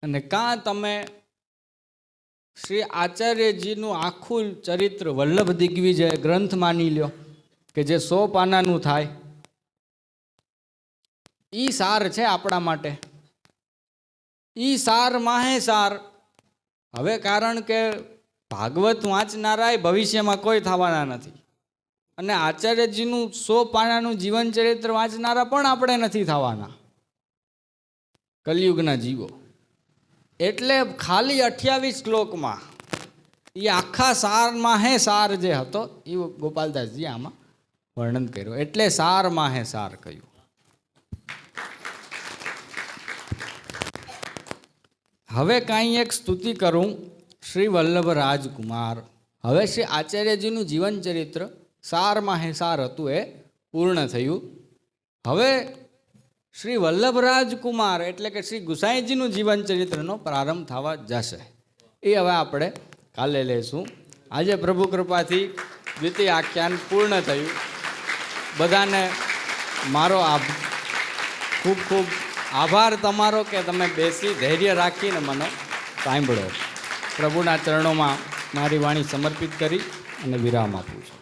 અને કાં તમે શ્રી આચાર્યજીનું આખું ચરિત્ર વલ્લભ દિગ્વિજય ગ્રંથ માની લ્યો કે જે 100 પાનાનું થાય. ઈ સાર છે આપણા માટે. ઈ સાર માહે સાર. હવે કારણ કે ભાગવત વાંચનારાય ભવિષ્યમાં કોઈ થવાના નથી અને આચાર્યજીનું 100 પાનાનું જીવન ચરિત્ર વાંચનારા પણ આપણે નથી થવાના, કલિયુગના જીવો. એટલે ખાલી 28 શ્લોકમાં એ આખા સાર માહે સાર જે હતો એ ગોપાલદાસજી આમાં વર્ણન કર્યું, એટલે સાર માહે સાર કહ્યું. હવે કાંઈ એક સ્તુતિ કરું શ્રી વલ્લભ રાજકુમાર. હવે શ્રી આચાર્યજીનું જીવન ચરિત્ર સાર માહે સાર હતું એ પૂર્ણ થયું. હવે શ્રી વલ્લભ રાજકુમાર એટલે કે શ્રી ગુસાઈજીનું જીવન ચરિત્રનો પ્રારંભ થવા જશે. એ હવે આપણે કાલે લેશું. આજે પ્રભુ કૃપાથી દ્વિતીય આખ્યાન પૂર્ણ થયું. બધાને મારો ખૂબ ખૂબ આભાર તમારો કે તમે બેસી ધૈર્ય રાખીને મને સાંભળો. પ્રભુના ચરણોમાં મારી વાણી સમર્પિત કરી અને વિરામ આપું છું.